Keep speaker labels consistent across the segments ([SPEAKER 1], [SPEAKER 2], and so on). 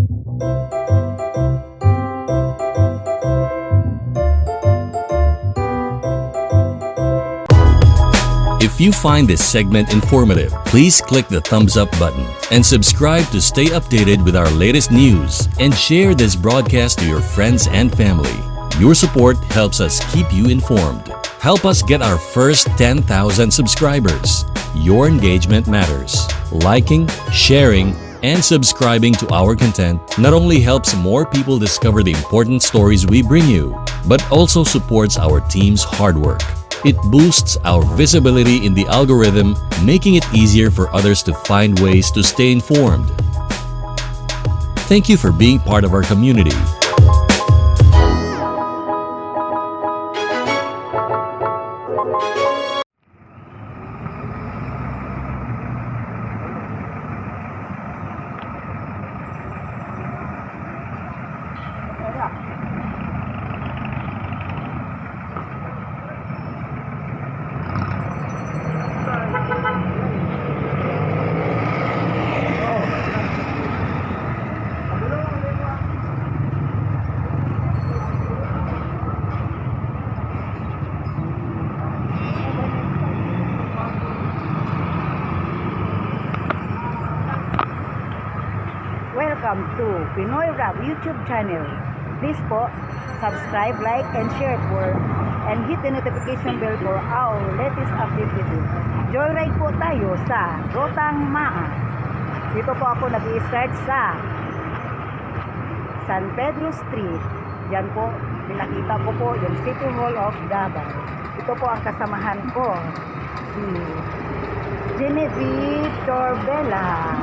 [SPEAKER 1] If you find this segment informative, please click the thumbs up button and subscribe to stay updated with our latest news, and share this broadcast to your friends and family. Your support helps us keep you informed. Help us get our first 10,000 subscribers. Your engagement matters. Liking, sharing, and subscribing to our content not only helps more people discover the important stories we bring you, but also supports our team's hard work. It boosts our visibility in the algorithm, making it easier for others to find ways to stay informed. Thank you for being part of our community.
[SPEAKER 2] Welcome to Pinoy Rap YouTube channel. Please po, subscribe, like, and share and hit the notification bell for our latest update video. Joyride po tayo sa Rotang Maa. Dito po ako nag-i-start sa San Pedro Street. Yan po, pinakita ko po yung City Hall of Davao. Ito po ang kasamahan ko, si Genevieve Torbella.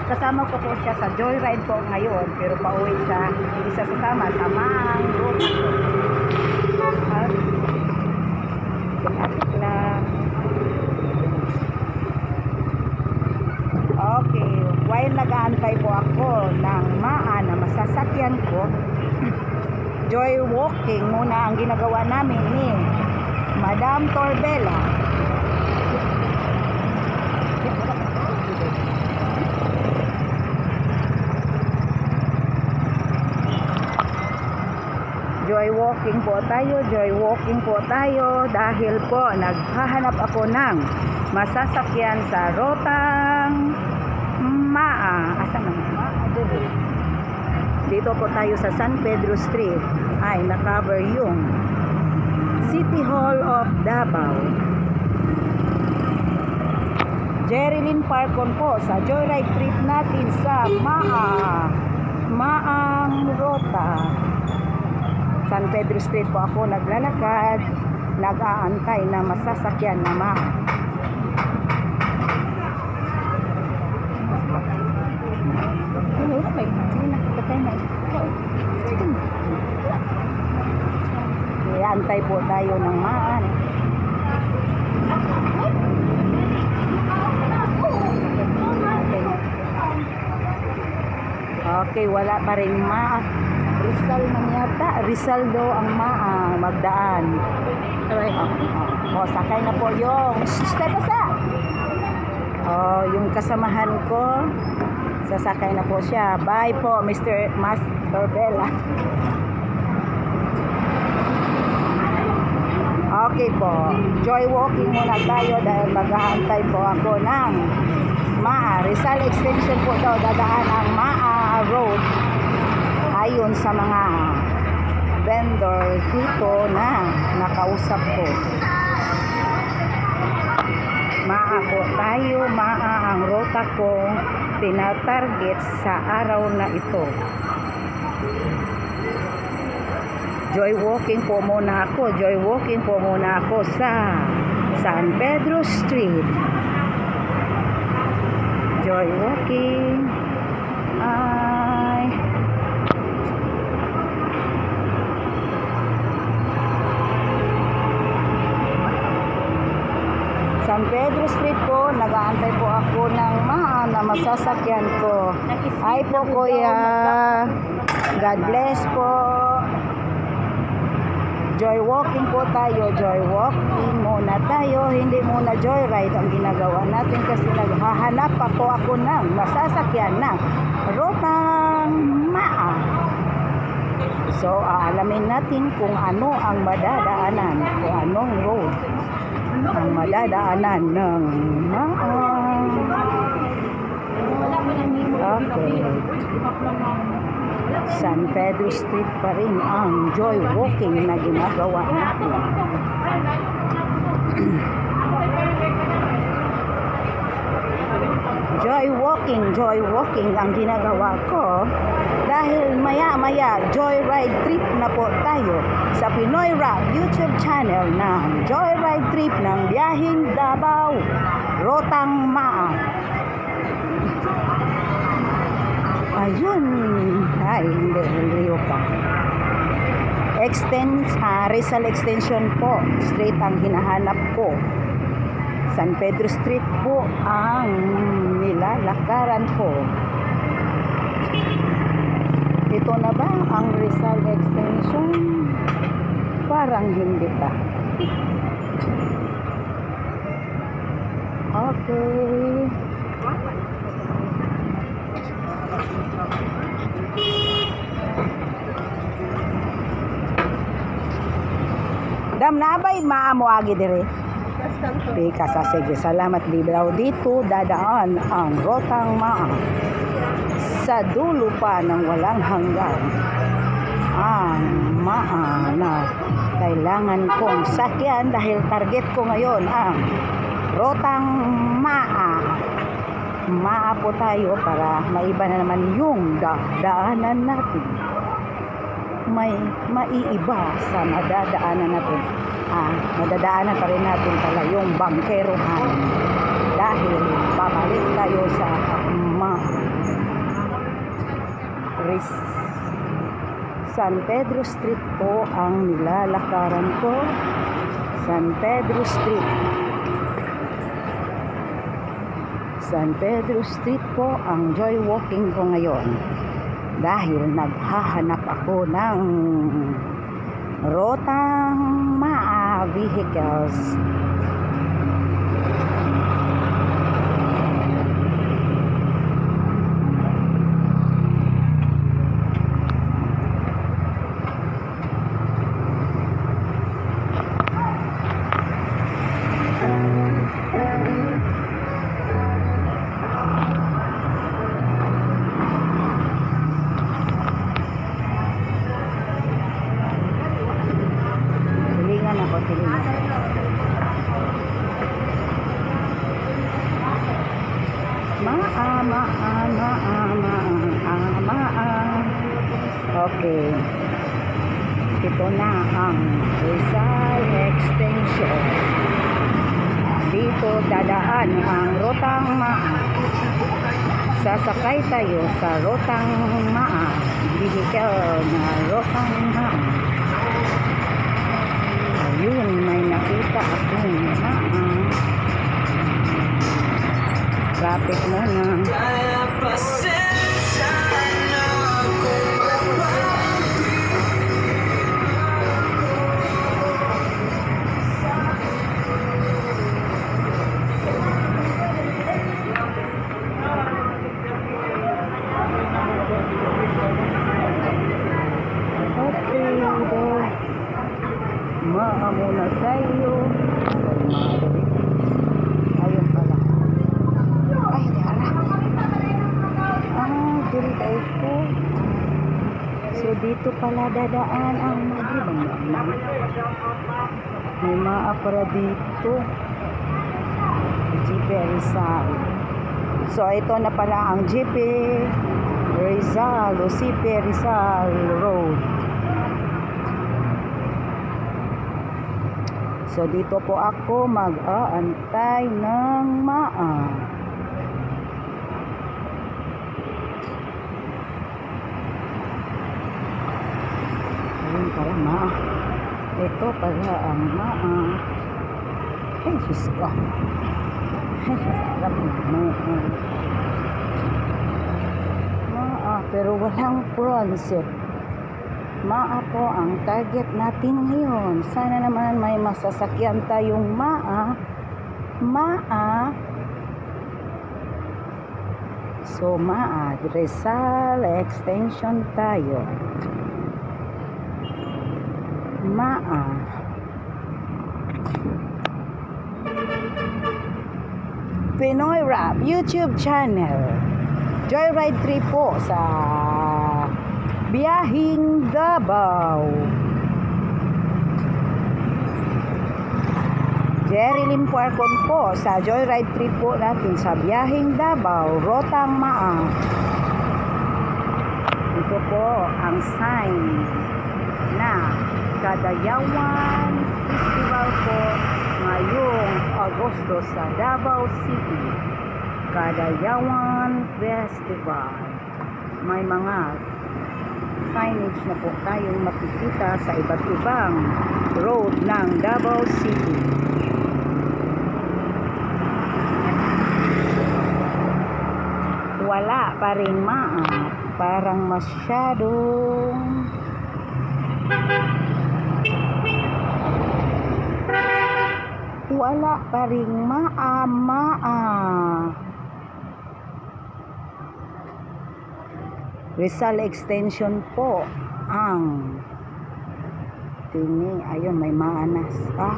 [SPEAKER 2] Kasama ko po siya sa joyride po ngayon, pero pauwi siya, hindi siya sasama sa Maang Road. Pinapit lang. Okay, while nag-aantay po ako ng Maa na masasakyan ko, joy walking muna ang ginagawa namin ni Madam Torbella. Joy walking po tayo dahil po naghahanap ako ng masasakyan sa Rotang Maa. Asan na? Dito po tayo sa San Pedro Street. Ay, na-cover yung City Hall of Davao. Jerilyn Parkon po sa joyride trip natin sa Maang Rota. San Pedro Street po ako naglalakad, nag-aantay na masasakyan na Maa. Antay po tayo ng Maa. Okay, wala pa rin Maa. Rizal man yata. Rizal daw ang Maa magdaan. Sakay na po yung yung kasamahan ko. Sasakay na po siya. Bye po, Mr. Torbella. Okay po. Joy walking muna tayo dahil mag-aantay po ako ng Maa. Rizal Extension po daw dadaan ang Maa Road. Ayon sa mga vendor dito na nakausap ko. Maa po tayo, Maa ang rota ko tinatarget sa araw na ito. Joy walking po muna ako sa San Pedro Street. Joy walking. San Pedro Street po, nag-aantay po ako ng Maa na masasakyan ko. Ay po kuya, God bless po. Joy walking po tayo, joy walking muna tayo, hindi muna joyride ang ginagawa natin kasi naghahanap pa po ako ng masasakyan ng Rotang alamin natin kung ano ang madadaanan, kung anong road ang madadaanan ng okay. San Pedro Street pa rin ang joy walking na ginagawa natin. Joy walking ang ginagawa ko dahil maya-maya joyride trip na po tayo sa Pinoy Rap YouTube channel ng joyride trip ng biyaheng Davao, Rotang Maa. Ayun, ay hindi pa. Rizal Extension po, straight ang hinahanap ko. San Pedro Street po ang nilalakaran ko. Ito na ba ang Rizal Extension? Parang hindi pa. Okay. Dam na ba'y maamo agi dire? Pika sa sige, salamat libraw dito dadaan ang Rotang Maa sa dulo pa ng walang hanggan ang Maa na kailangan kong sakyan dahil target ko ngayon ang Rotang Maa. Maa po tayo para maiba na naman yung daanan natin. May maiiba sa madadaanan natin. Madadaanan pa rin natin pala yung bangkerohan dahil babalik tayo sa San Pedro Street po ang nilalakaran ko. San Pedro Street. San Pedro Street po ang joy walking ko ngayon dahil naghahanap ako ng Rotang Maa vehicles. Okay. Ito na ang Rizal Extension. Dito dadaan ang Rotang Maa. Sasakay tayo sa Rotang Maa. Vehicle na Rotang Maa. Ayun, may nakita akong traffic muna. Maamuna tayo. Ayun pala. Ay, diara. Dito tayo po. So, dito pala dadaan ang magibang. May maapara dito. GP Rizal. So, ito na pala ang GP Rizal o CP Rizal Road. So, dito po ako mag-aantay ng Maa. Ayun pala, Maa. Ito pala ang Maa. Ay, Diyos ko. Ay, sarap na Maa, pero walang Pronset. Maa po ang target natin ngayon. Sana naman may masasakyan tayong Maa. So, Maa, Rizal Extension tayo. Maa. Pinoy Rap YouTube channel. Joyride trip po sa Biyahing Davao. Jerry Lim Puercon po sa Joyride trip po natin sa Biyahing Davao, Rotang Maa. Ito po ang sign na Kadayawan Festival po ngayong Agosto sa Davao City. Kadayawan Festival. May mga signage na po tayong makikita sa iba't ibang road ng Davao City. Wala pa rin parang masyadong wala pa rin Rizal Extension po ang tini. Ayun, may maanas.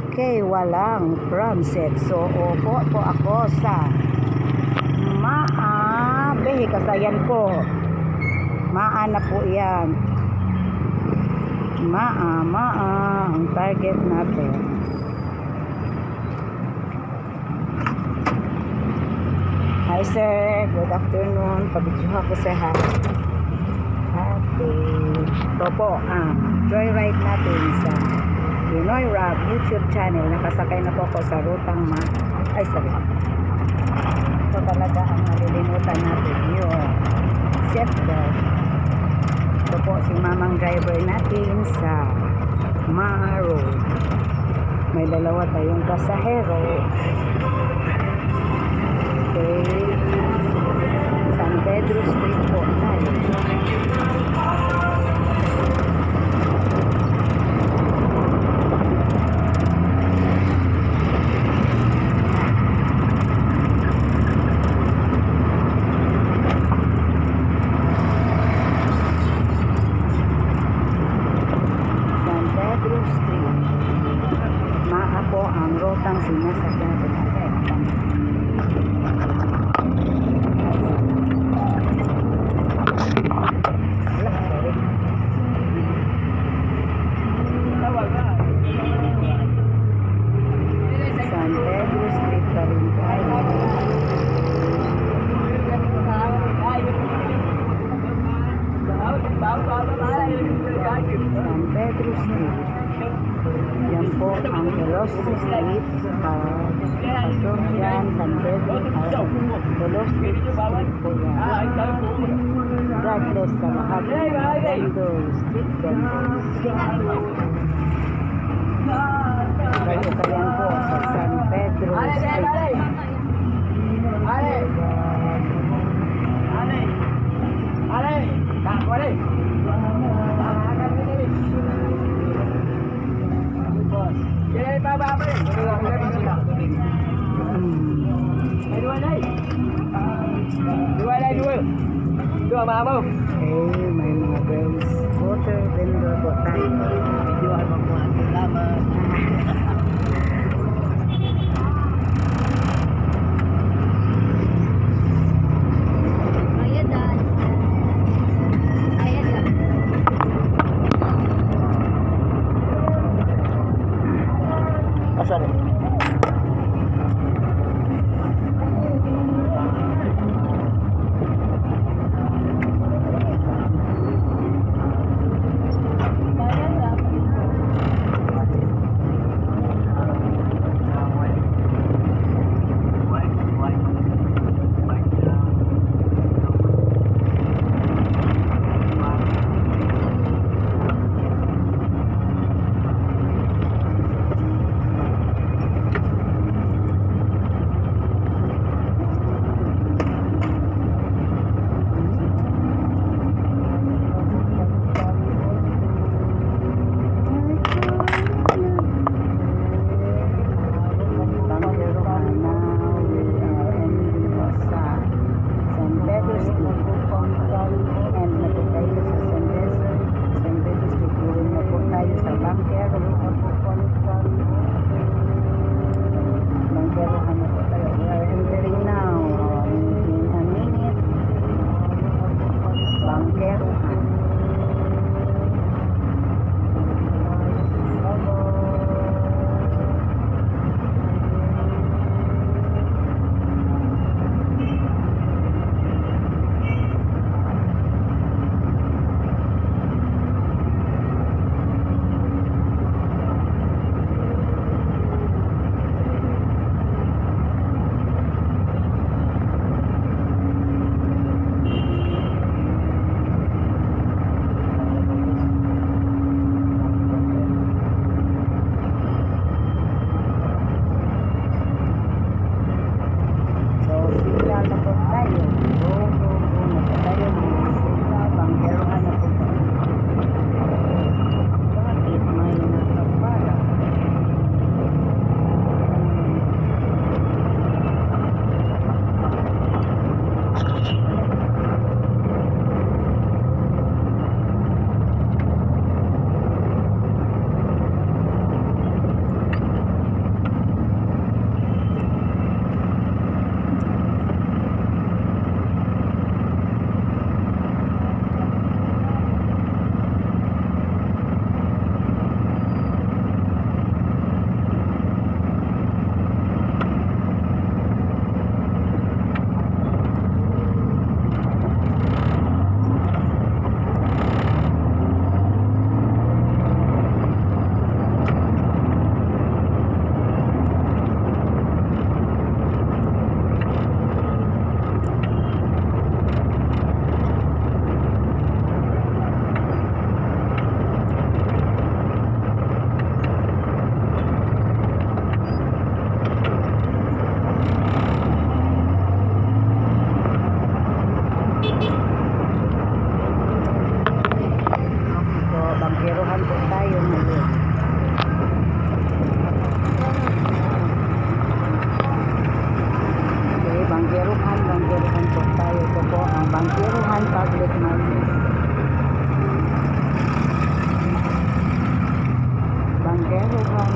[SPEAKER 2] Okay, walang pranset. So, opo po ako sa Behe Kasayan po. Na po yan. Ang target natin. Hi sir, good afternoon. Pabidyo ako sa ito po joyride natin sa Pinoy Rap YouTube channel. Nakasakay na po ako sa Rotang ito talaga ang malilimutan natin yung seatbelt. Ito po si mamang driver natin sa Maa Road. May dalawa tayong pasahero. Okay, San Pedro Street po tayo. Ang rotang sinasakyan natin. San Pedro Street pa rin tayo. San Pedro Street. Yan po ang Velocity Street. Pasok yan, San Pedro. Velocity Street po yan. God bless sa lahat ng vendors, street vendors. Ito yan po sa San Pedro Street.
[SPEAKER 3] Dua mau.
[SPEAKER 2] Okay, may mga girls water vendor po tayo.
[SPEAKER 3] Dua mau lama. Asal ni?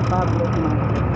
[SPEAKER 2] Public Market.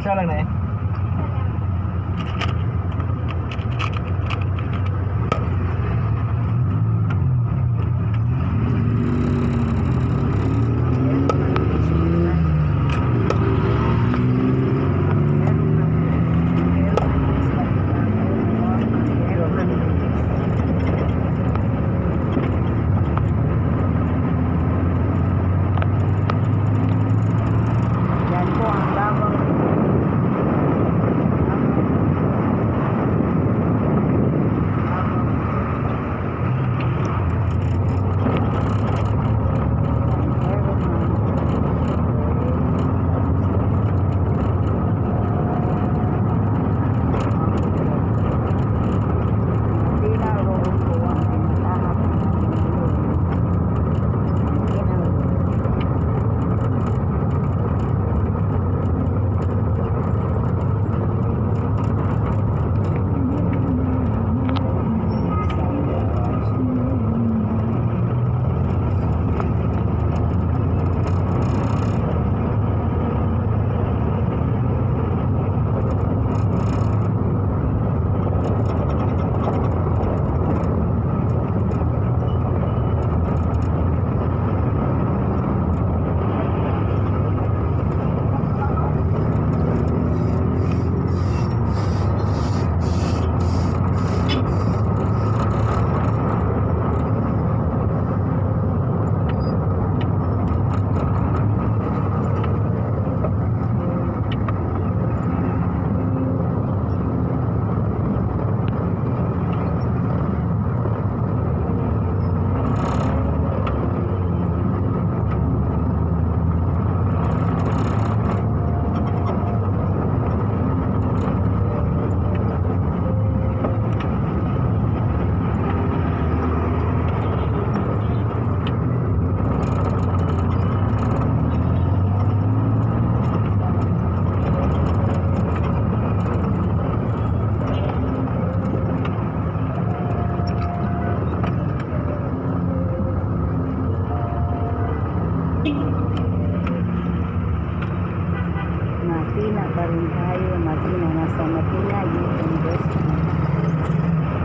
[SPEAKER 3] Siya lang na eh.
[SPEAKER 2] Yan po ang Davao. Matina pa rin tayo. Matina, nasa Matina University.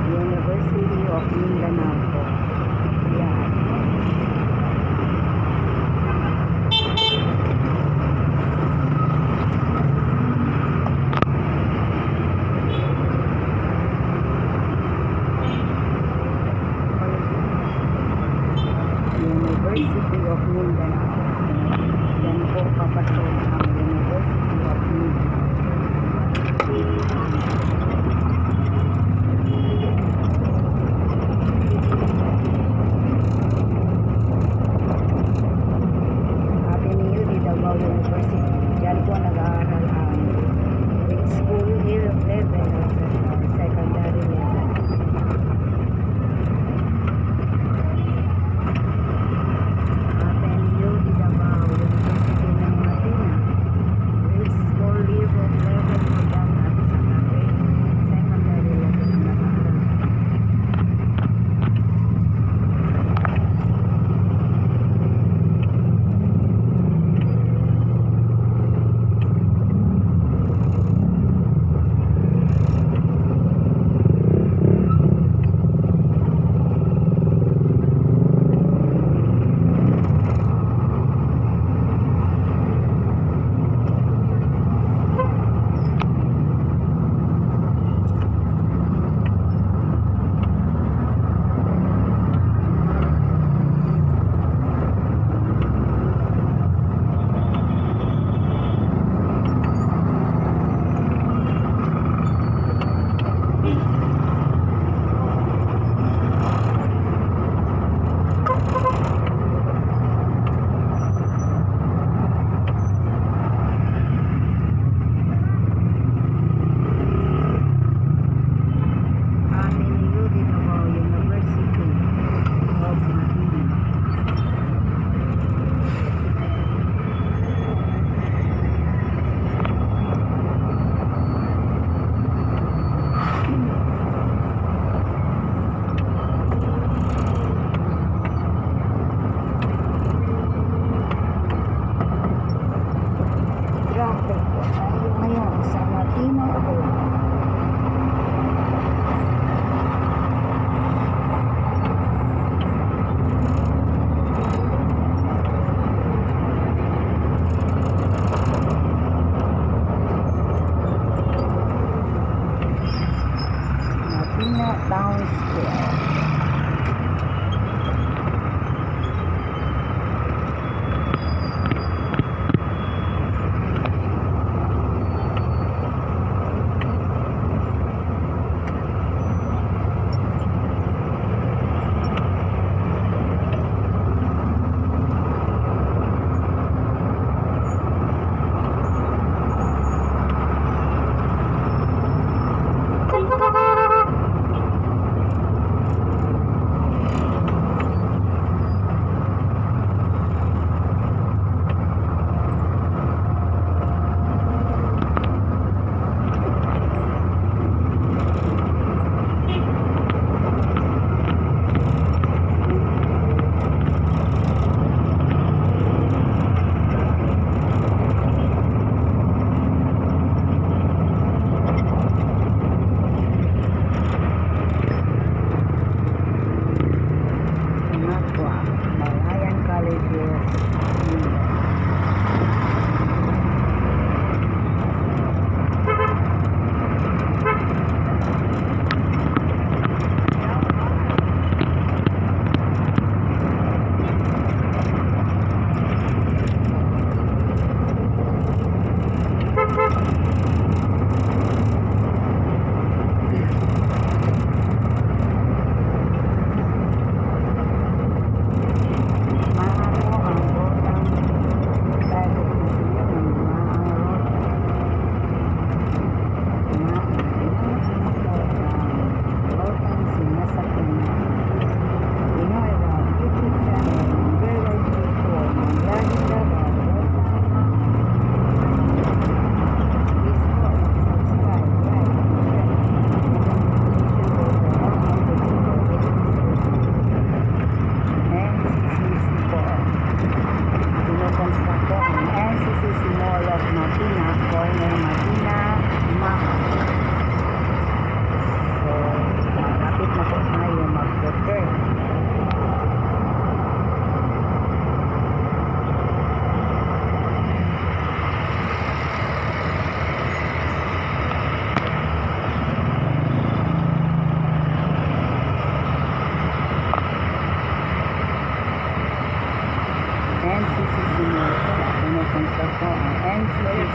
[SPEAKER 2] University of Mindanao po. Yan. University of Mindanao. Yan po papasok ang University of Mindanao.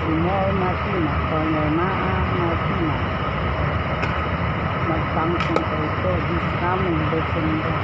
[SPEAKER 2] Simol Martina, Corner Maa Martina. Mag-function ko ito this coming December.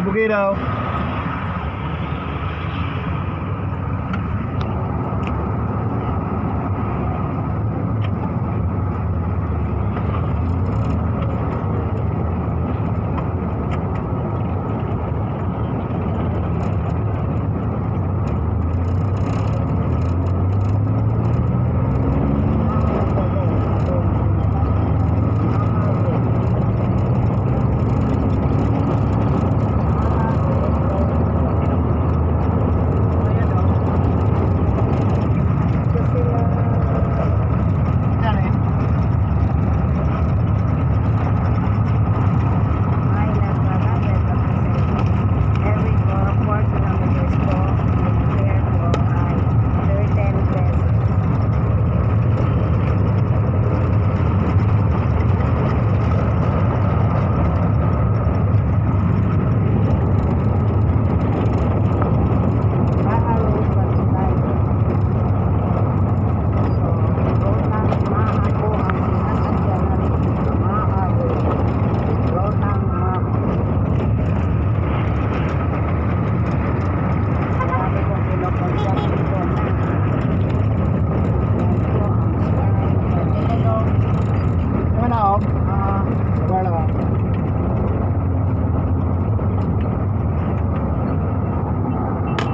[SPEAKER 3] Bugino.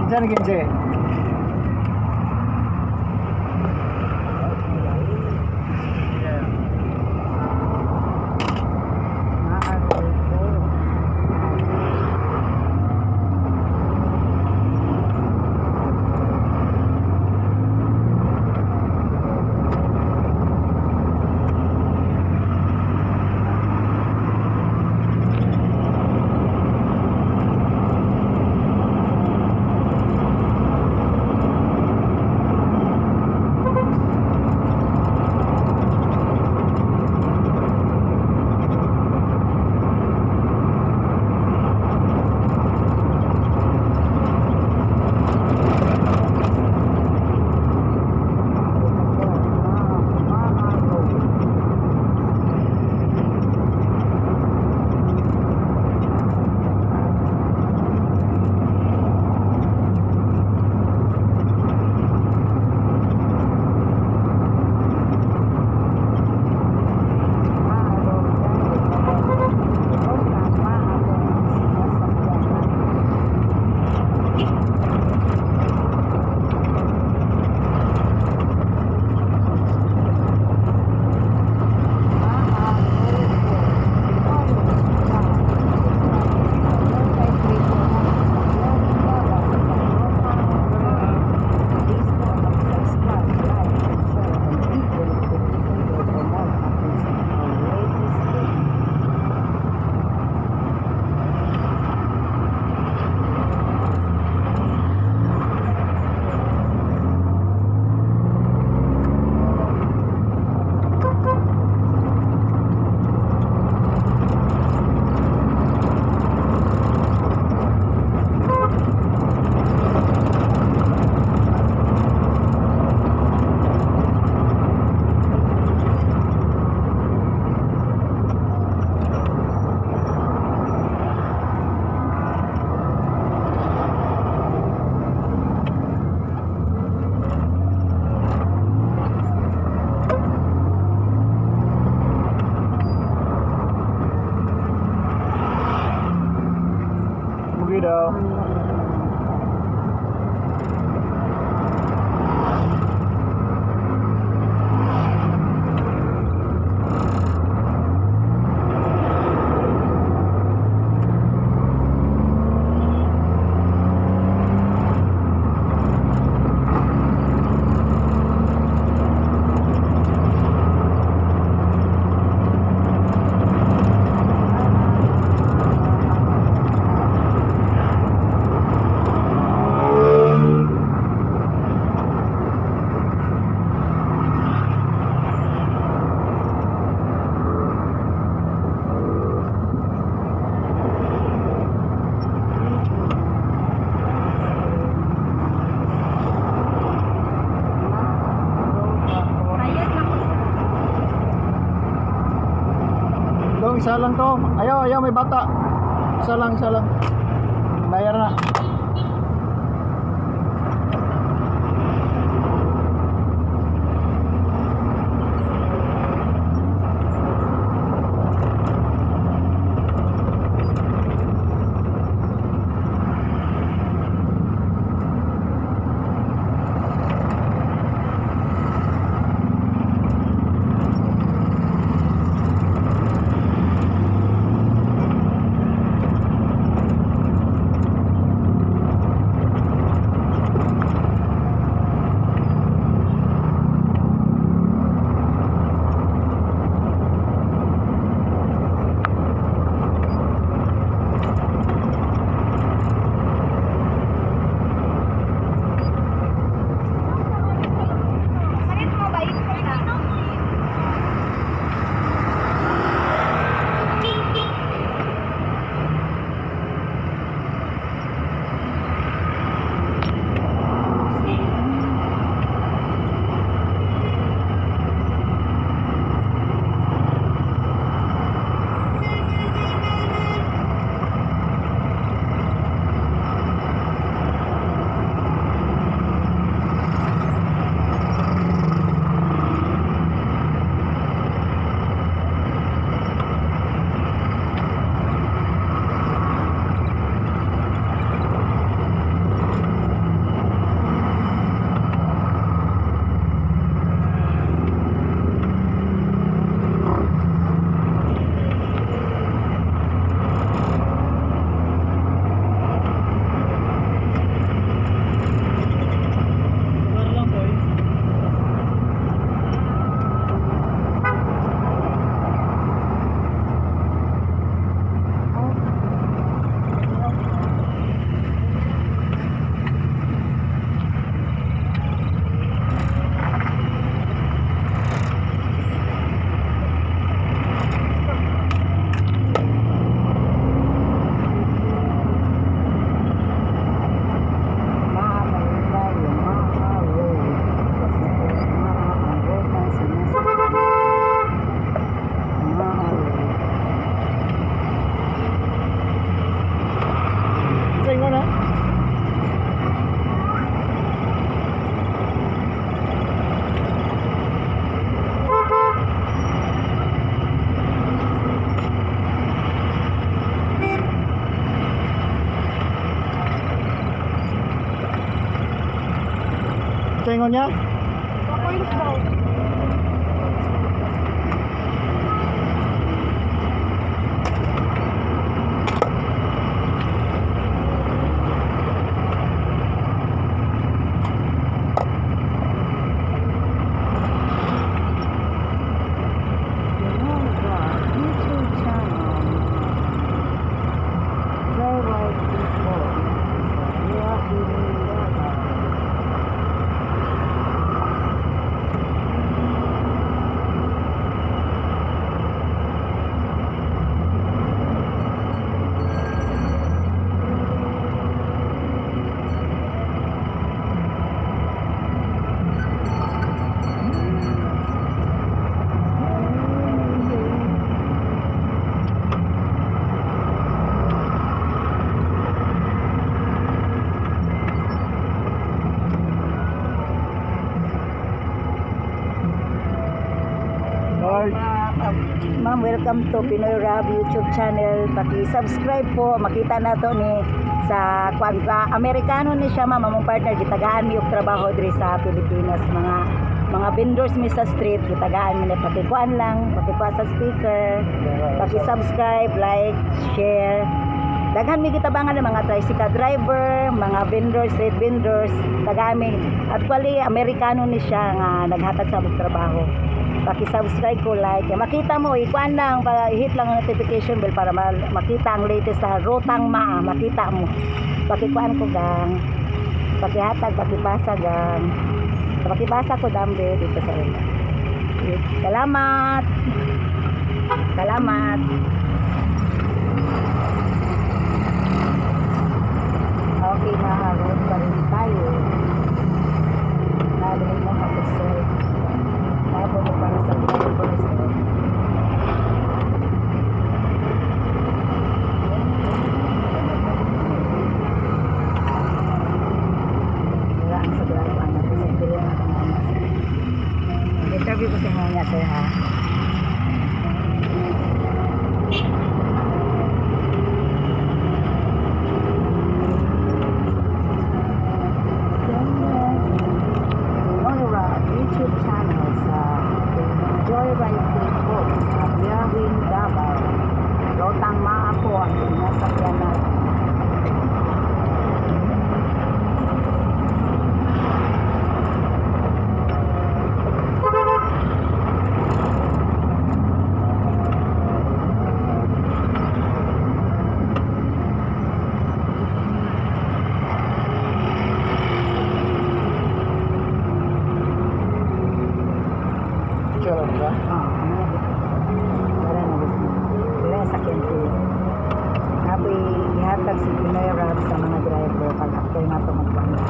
[SPEAKER 3] Diyan Genje.
[SPEAKER 4] isa lang to. Ayaw, may bata. Isa lang. Bayar na. Tengon niya?
[SPEAKER 2] Points daw. Ma'am, welcome to Pinoy Rab YouTube channel. Paki-subscribe po, makita na to ni sa Amerikano ni siya, ma'am, among partner gitagaan mi og trabaho diri sa Pilipinas, mga vendors mi sa street gitagaan mi, pakikuan lang, pakikuha sa sticker, paki-subscribe, like, share. Daghan mi gitabangan ng mga tricycle driver, mga vendors, street vendors, tagami. Actually, Amerikano ni siya nga naghatag sa among trabaho. Paki-subscribe ko, like. Makita mo, ikuan lang, hit lang ang notification bell para makita ang latest sa Rotang Maa. Makita mo. Pakikuan ko gang. Pakihatag, pakipasa gang. Pakipasa ko dambe dito sa ila. Salamat. Salamat. Okay, road pa rin tayo. Nalagay mo ako sir. Labo mo para sa driver sir. interview ko sa mga sir ha. Pinoy Rap YouTube channel sa Joyride Facebook sa Biawin Davao. Rotang mga po ang sinasakyan natin.
[SPEAKER 4] Picture lang ba?
[SPEAKER 2] Wala na gusto. Wala sa kento. Happy ihatag si Pinoy Rap sa mga driver pag after na ito magpahanda.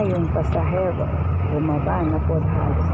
[SPEAKER 2] yung pasahero. Bumaba na po halos.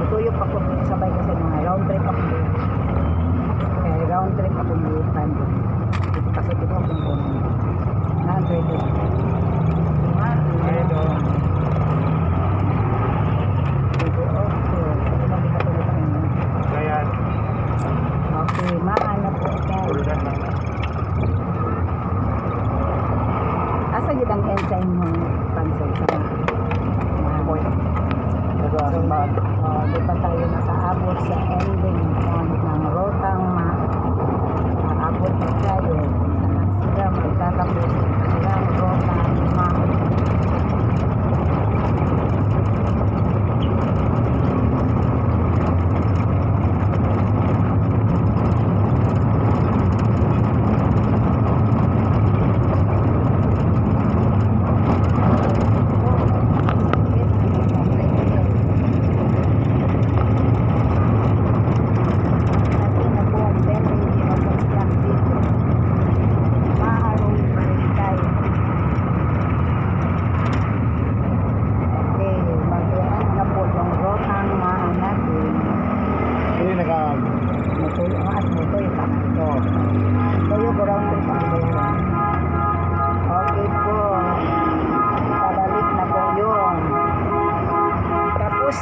[SPEAKER 2] Ituyok pa ko sabay kasi mga round trip ako. Kaya round trip ako may time. Ito takot ito ako ng gano'n. Round trip. Okay, mahanap po tayo. Asa yun ang ensign mo pansel sa di pa tayo nakaabot sa ending point ng Rotang nakaabot na tayo saan sila magtatapos ng Rotang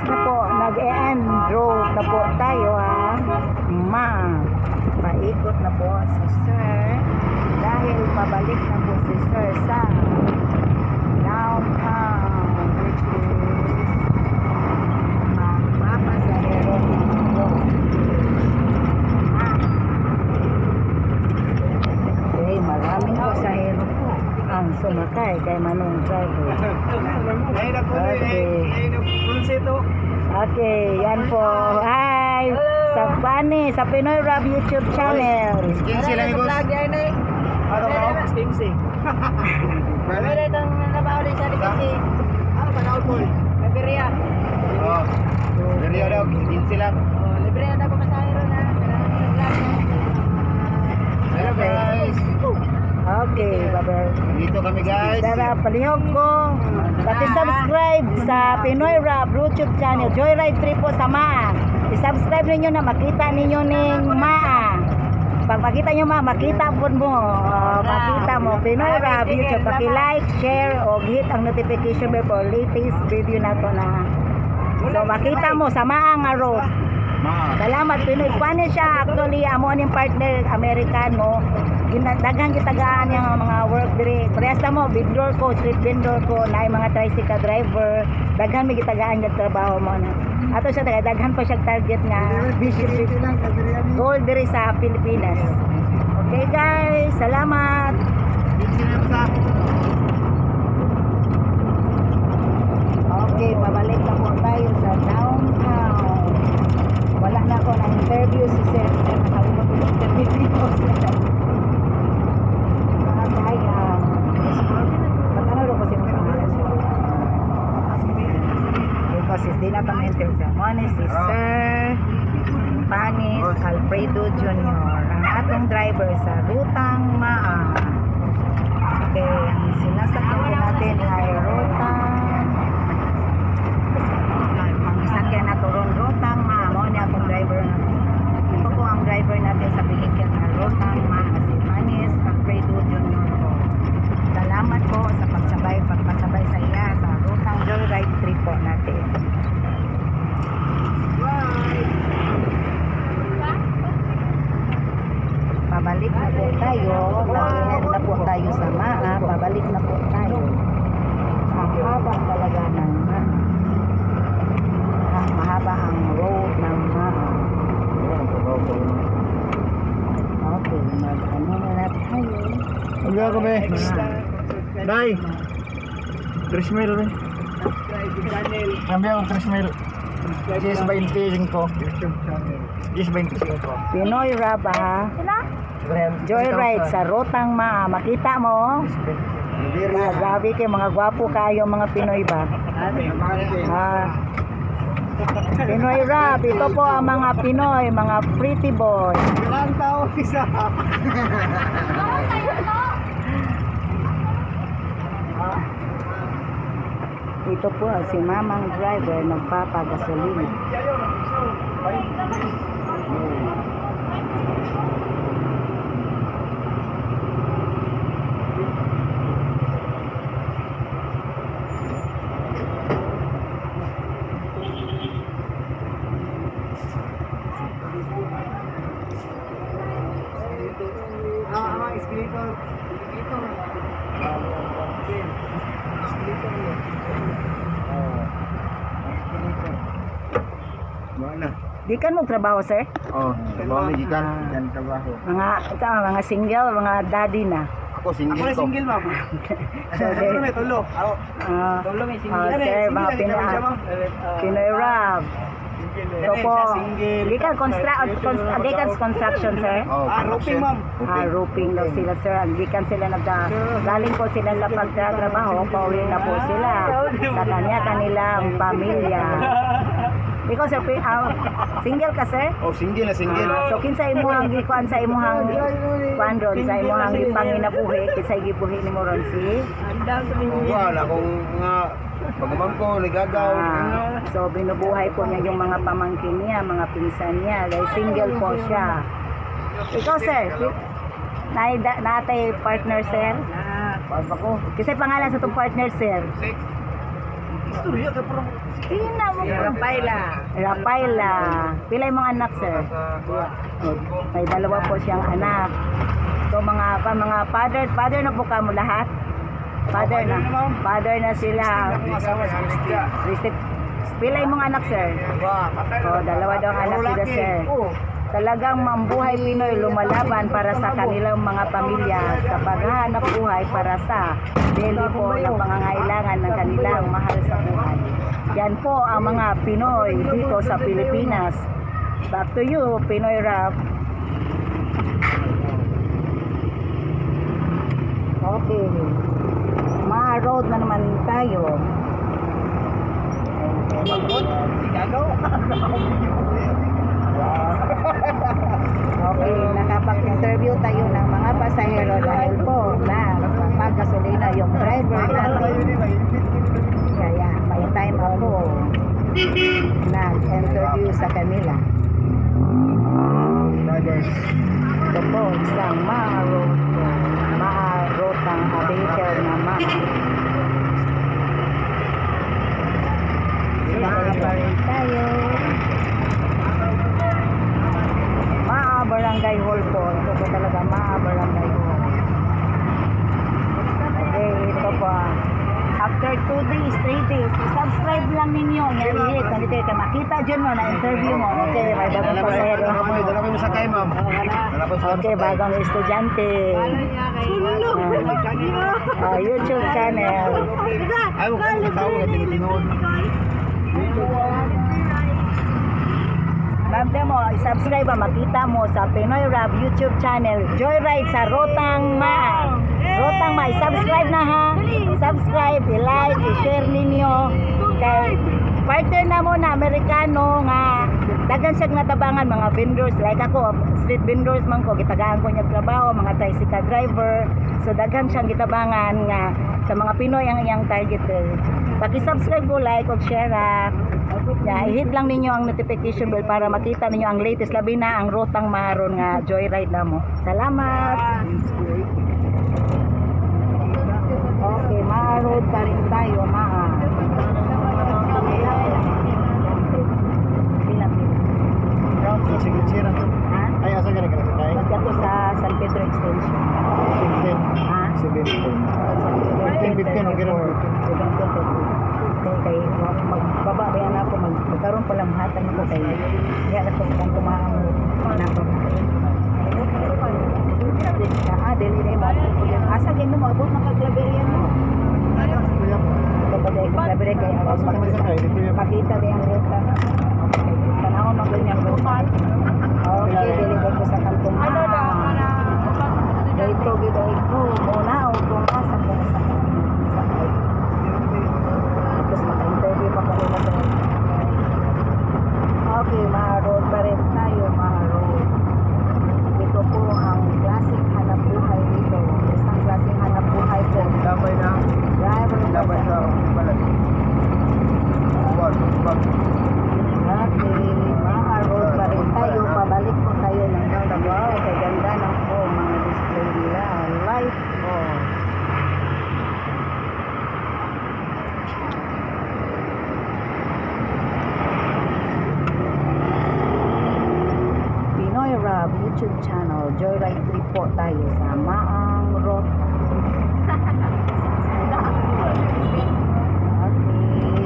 [SPEAKER 2] na po, nag-e-end road na po tayo paikot na po si sir dahil pabalik na po si sir sa downtown which is magpapasahero po okay, maraming pasahero po ang sumakay kay Manong driver. Okay, yan po. Hi! Sa Bani, sa Pinoy Rap YouTube channel.
[SPEAKER 3] Skinsi lang yung boss. Ano ba? Skinsi. Pwede itong nabaw din siya kasi. Ano ba na po? Liberia. Oo. Liberia daw, skinsi lang. Liberia daw pumasahero na. Hello guys.
[SPEAKER 2] Okay, bye-bye.
[SPEAKER 3] Dito kami guys.
[SPEAKER 2] Tara, palihog ko. Pati-subscribe sa Pinoy Rap YouTube channel. Joyride 3 po sa Maa. I-subscribe ninyo na makita ninyo ning Maa. Pag makita nyo makita po mo. Makita mo. Pinoy Rap YouTube. Paki-like, share, o hit ang notification bell for latest video na to na. So, makita mo sa Maa nga road. Salamat Pinoy. Paano siya actually amo ning partner Amerikano. Daghan kitagaan yung mga work dire. Parehas mo vendor ko, street vendor ko, na mga tricycle driver. Daghan mi kitagaan yung trabaho mo na. Ato siya daghan pa siya target nga goal dire sa Pilipinas. Okay guys, salamat. Okay, pabalik na po tayo sa downtown. Wala na ako na interview si Sir. Nakalimutan yung interview ko siya. Patano rin kasi mga pangalan siya. Kasi di na pang interview. Mao ni si Sir Panis Alfredo Jr. ang atong driver sa Rutang Maa. Okay, ang sinasakyan po natin ay Rutang. Ang sakyan na to ron Rutang Maa. Mao ni atong driver natin. Ito po ang driver natin sa Bilikyan na Rutang Maa, si Panis Alfredo Jr. po. Salamat po sa pagpasabay sa iya sa Rutang Joyride trip po natin. Pabalik na po tayo. Dahil na po tayo sa Maa. Pabalik na po tayo. Ang haba talaga ng Maa. Mahaba ang road ng Maa. Okay, mag-ano na tayo.
[SPEAKER 4] Hindi ako be. Day. 3 mil be. Ambil ako 3 mil. Yes, 25. Yes, 25.
[SPEAKER 2] Pinoy Rab ha. Joyride sa Rutang Maa. Makita mo? Grabe kayo, mga gwapo kayo mga Pinoy ba? Pinoy Rab, ito po ang mga Pinoy, mga pretty boy.
[SPEAKER 3] Ilang tao isa.
[SPEAKER 2] Ito po si mamang driver nagpapagasolina.
[SPEAKER 3] Escritor.
[SPEAKER 4] Mana?
[SPEAKER 2] Di kan mo trabaho, sir?
[SPEAKER 4] Oh, trabaho ni gikan dan trabaho.
[SPEAKER 2] Mga single, mga daddy na.
[SPEAKER 4] Ako single ko.
[SPEAKER 3] Single ma'am.
[SPEAKER 2] So,
[SPEAKER 3] Tulo may tulo.
[SPEAKER 2] Tulo
[SPEAKER 3] may
[SPEAKER 2] sir, mga Pinoy Rab. Ito po, gikan construction, sir.
[SPEAKER 4] Oh,
[SPEAKER 3] Roofing ma'am.
[SPEAKER 2] Roofing daw sila, sir. Gikan sila galing po sila sa pagtatrabaho, pauwi na po sila sa kanilang pamilya. Ikaw, sir, single ka, sir?
[SPEAKER 4] Oh, single na single.
[SPEAKER 2] So, kinsa imuhang gikuan sa imuhang kuan ron, sa imuhang gipanginabuhi, kinsa gibuhi nimo ron si?
[SPEAKER 4] Wala akong mga pagumang ko, nagagaw.
[SPEAKER 2] So, binubuhay po niya yung mga pamangkin niya, mga pinsan niya, dahil single po siya. Ikaw, sir, natay partner, sir?
[SPEAKER 4] Paano ko?
[SPEAKER 2] Kasi pangalan sa itong partner, sir?
[SPEAKER 3] Istorya ka parang
[SPEAKER 2] Tina mo.
[SPEAKER 3] Rafaela.
[SPEAKER 2] Rafaela. Pila yung mga anak, sir? May dalawa po siyang anak. So, mga father na po kamo lahat? Father na sila. Pila yung mga anak, sir? Dalawa daw ang anak nila, sir. Talagang mambuhay Pinoy lumalaban para sa kanilang mga pamilya sa paghahanap buhay para sa daily po ng pangangailangan ng kanilang mahal sa buhay. Yan po ang mga Pinoy dito sa Pilipinas. Back to you, Pinoy Rap. Okay. Ma-road na naman tayo. Okay, nakapag-interview tayo ng mga pasahero dahil po na magpapagasolina yung driver natin. Kaya may time ako nag-interview sa kanila. Ito po, isang ma-road ang vehicle na Babalik tayo. Barangay Hall po. Ito po talaga Barangay Hall. Okay, ito po. After 2 days, 3 days, subscribe lang ninyo. Yan, nandito ka makita dyan mo, na-interview mo. Okay, may bagong pasahero.
[SPEAKER 4] Dala ko yung sakay, ma'am.
[SPEAKER 2] Okay, bagong estudyante. YouTube channel.
[SPEAKER 4] Ay, huwag kang tawag at tinitinood.
[SPEAKER 2] Mabda mo, subscribe makita mo sa Pinoy Rap YouTube channel. Joyride sa Rutang Maa. Rutang Maa, subscribe na ha. Subscribe, i-like, i-share ninyo. Okay. partner na mo na Amerikano nga daghan siya natabangan mga vendors like ako street vendors man ko gitagaan ko niya trabaho mga tricycle driver so daghan siyang gitabangan nga sa mga Pinoy ang iyang target paki-subscribe ko like ug share i-hit lang ninyo ang notification bell para makita ninyo ang latest labi na ang rutang maron nga joyride na mo salamat okay maroon pa rin tayo
[SPEAKER 4] Sige, sira.
[SPEAKER 2] Ha?
[SPEAKER 4] Ay, asa ka na ka sakay?
[SPEAKER 2] Magkato sa San Pedro Extension. Ha?
[SPEAKER 4] 17. 15, magkaroon.
[SPEAKER 2] Kay magbaba ba yan ako magkaroon pa lang hatan ko kay kaya ako kung kumaang na ako. Dili na asa gid mo magabot ng paglaberya mo. Kapag ay paglaberya kay
[SPEAKER 4] Asa ka na sakay?
[SPEAKER 2] makita din ang ruta. Tanawon mo ganyan ruta. Okay, dili ko sa kantong. Dito gid ko muna o kung asa ko sa tapos maka-interview pa kami na doon. Okay, maroon pa rin tayo, maroon. Ito po ang klaseng hanap buhay dito. Isang klaseng hanap buhay po.
[SPEAKER 4] Dabay na.
[SPEAKER 2] Driver
[SPEAKER 4] Dabay sa balat.
[SPEAKER 2] Okay, maroon pa rin tayo. Pabalik po tayo ng Davao. Kay ganda lang po mga display nila. Light po. Pinoy Rob YouTube channel. Joyride trip po tayo sa Maang Road. Okay.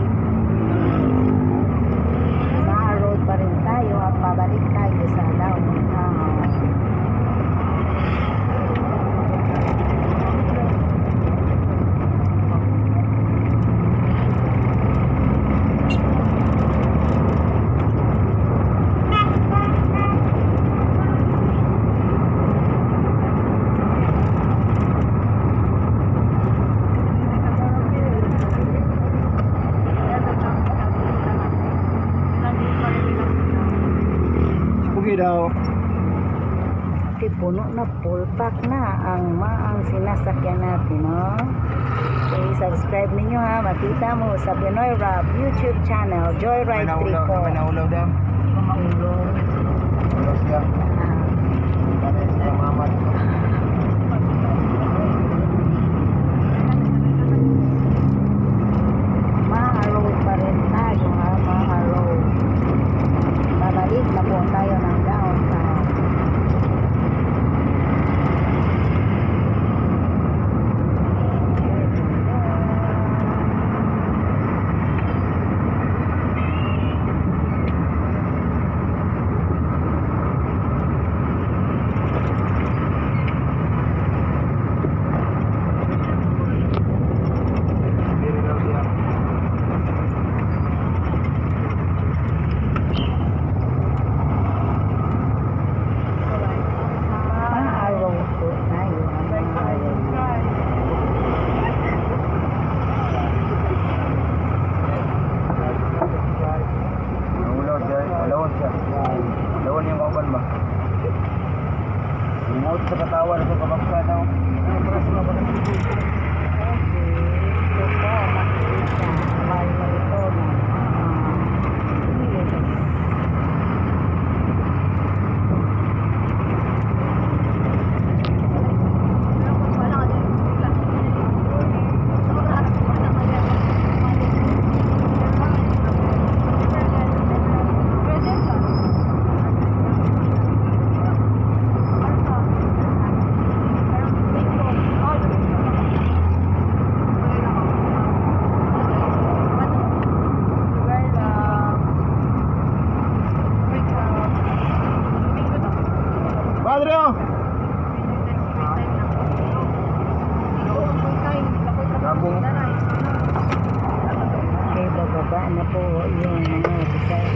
[SPEAKER 2] Maang Road pa rin tayo at pabalik tayo sa downtown.
[SPEAKER 4] Pugi daw.
[SPEAKER 2] Okay, puno na, full pack na ang maang sinasakyan natin, no? Okay, subscribe ninyo ha, makita mo sa Pinoy Rob YouTube channel, Joyride 3 po.
[SPEAKER 4] May naulaw daw.
[SPEAKER 2] Maulong.
[SPEAKER 4] Ulo siya. Kaya siya mamat.
[SPEAKER 2] Maharroad pa rin tayo ha, maharroad. Babalik na po tayo ng downtown. Maharroad po tayo ha, maharroad.
[SPEAKER 4] Naulaw siya. Alawan siya. Alawan yung kauban ba? Inaut sa katawan sa kabaksa daw.
[SPEAKER 2] Ito po, makikita. Mahal ito na.
[SPEAKER 4] Padre! Gabong.
[SPEAKER 2] Okay, bababa na po yung mga design.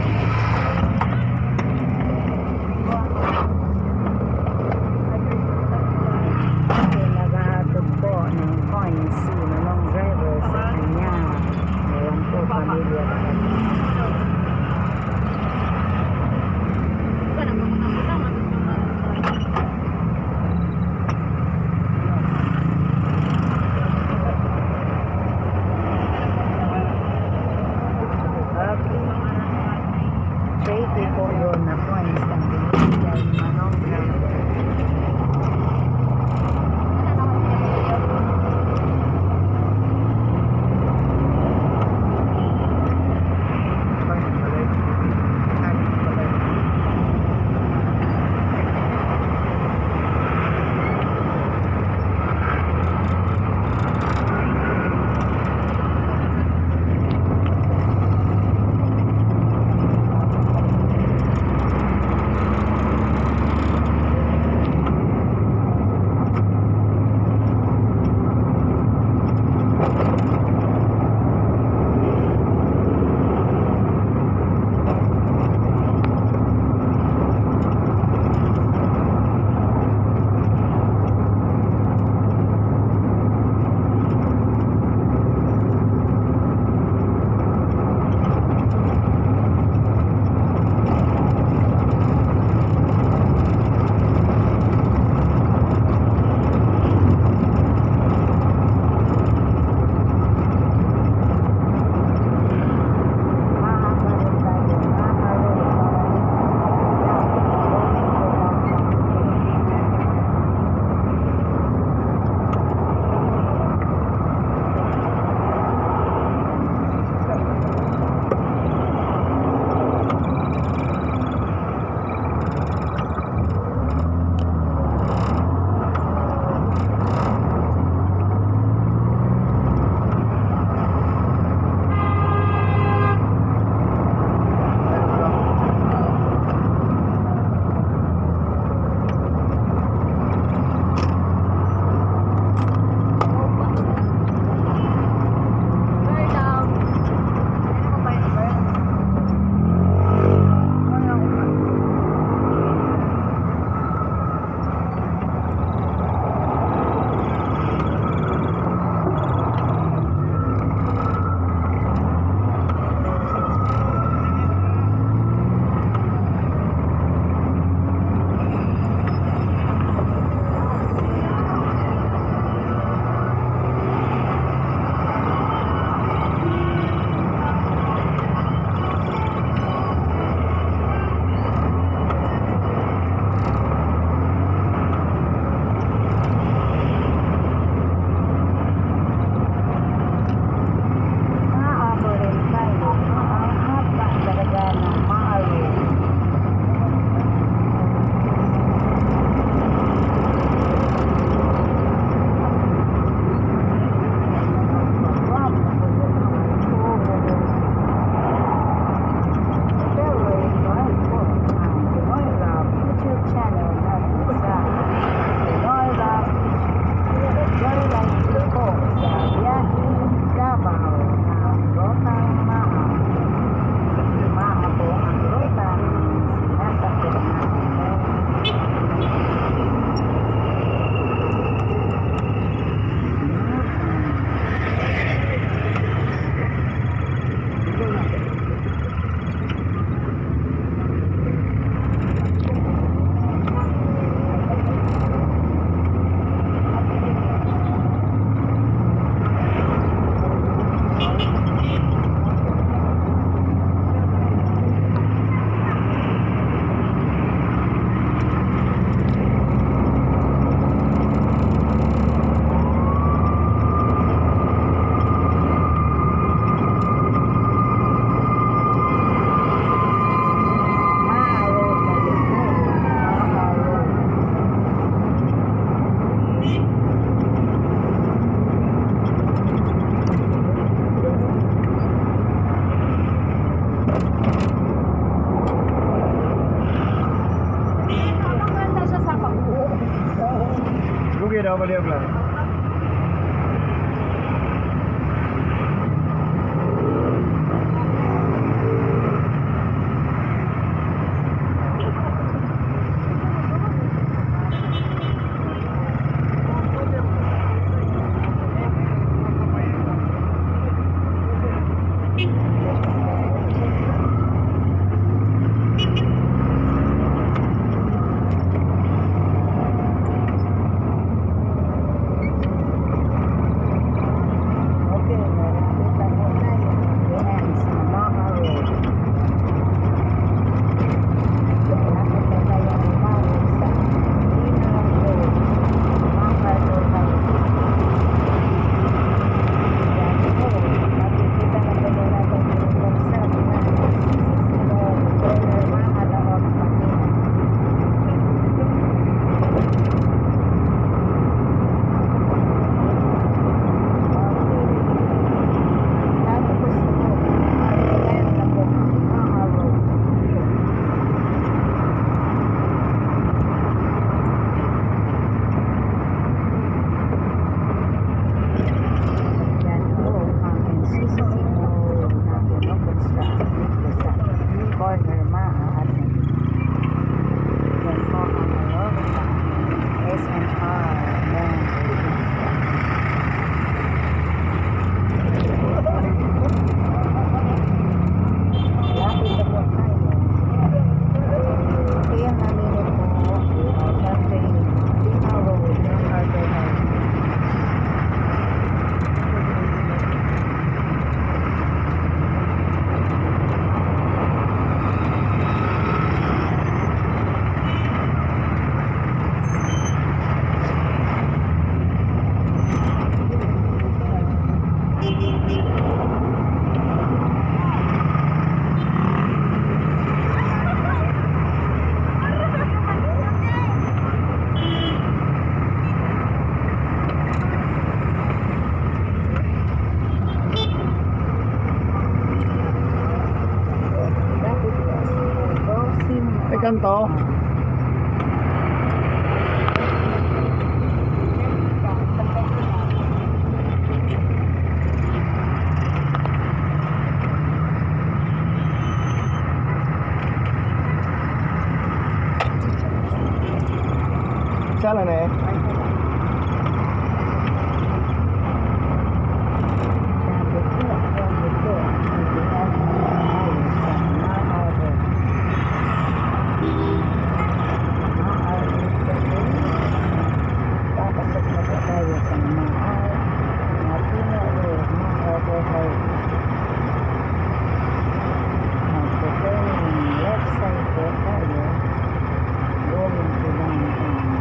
[SPEAKER 2] Okay, naghahatod po ng coins si Manong driver sa kanya. Ewan po, pamilya.
[SPEAKER 4] yun, maliog lang.
[SPEAKER 2] Okay, malapit na po tayo. Ayan, sa Maha Road. Malapit na tayo umawit sa Pinang Road. Maha Road tayo. Ayan po, makikita na po nila natin yung buksan na Sisilong Corner Maha Laot Makina. Tapos po, ayan na po, Maha Road. Yan po ang NCC Mall na pinukonstruct dito sa corner Maha at yan po ang Aurora SNR Land Lapit na po tayo. Kaya namin po country Pinang Road ng Carter House. Lapit po sa Rosim.
[SPEAKER 4] Ay, kanto. Sala na eh.
[SPEAKER 2] Left side po tayo going to downtown.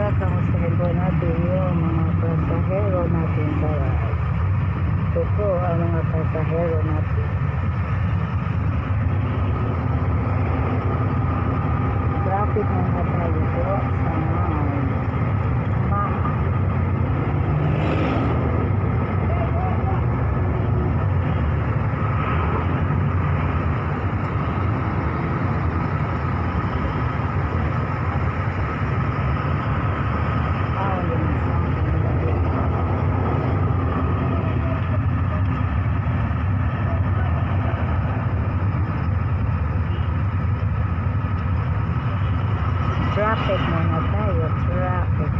[SPEAKER 2] Kamustahin po natin yung mga pasahero natin sa ride. Ito po ang mga pasahero natin. Traffic na nga tayo po sa Maha. Traffic muna tayo, traffic.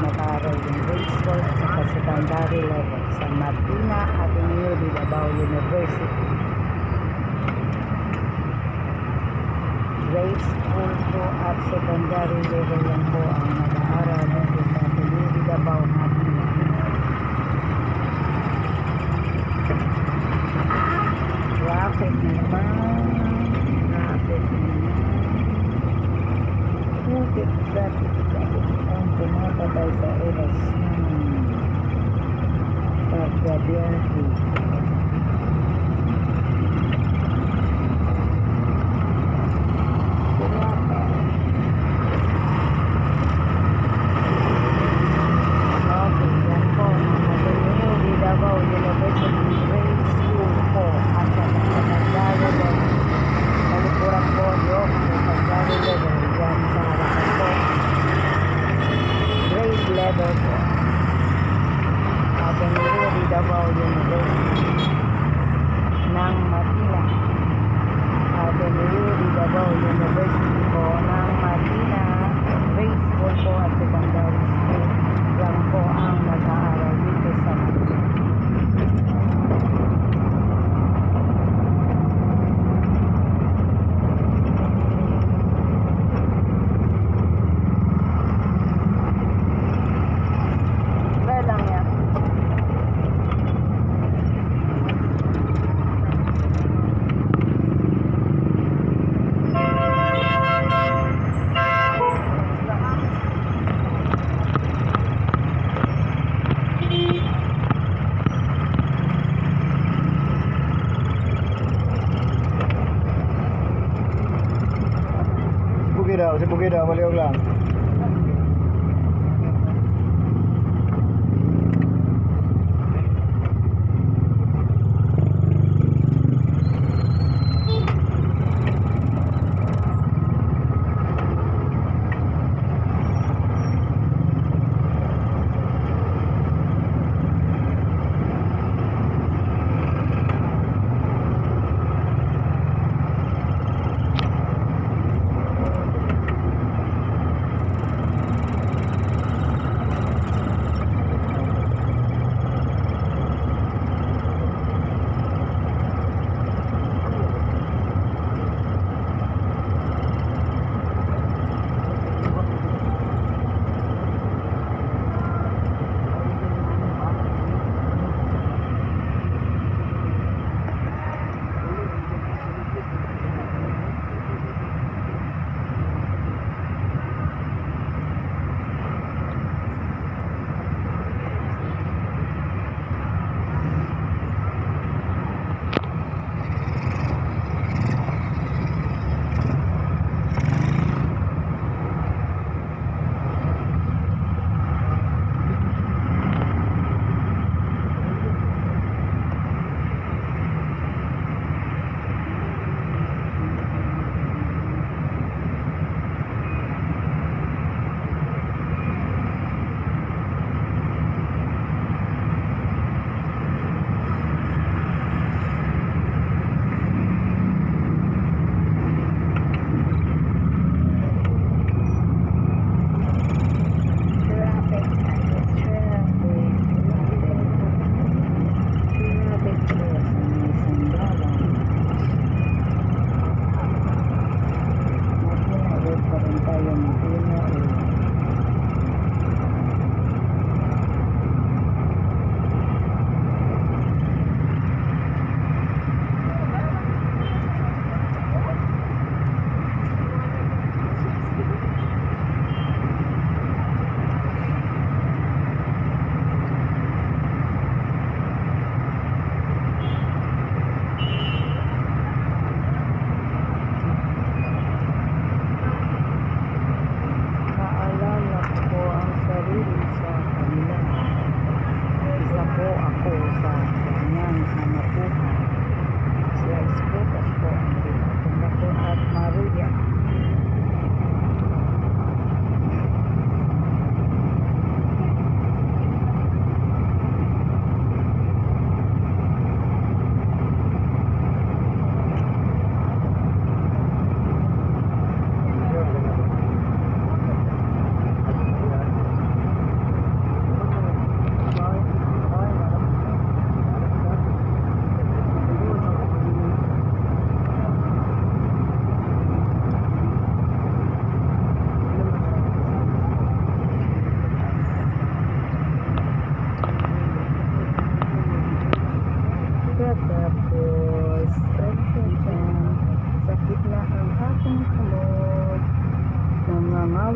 [SPEAKER 2] nag-aaral yung grade school at saka secondary level sa Martina Ateneo de Davao University. Grade school po at secondary level lang po ang nag-aaral dito sa Ateneo de Davao Martina. Traffic naman. Traffic. Ang pumapatay sa oras ng pagbabiyahe. Okay, yan po. Ateneo de Davao University Grade School po. At sa pagkakagalo doon. Kalipuran po yung pagkakagalo doon. Yan sa harapan po. Grade level po. Ateneo de Davao University ng Manila. Ateneo de Davao University po ng Manila. Grade school po at secondary school lang po ang nag-aaral dito sa Manila. Try lang yan.
[SPEAKER 4] Si Bukida, maliog lang.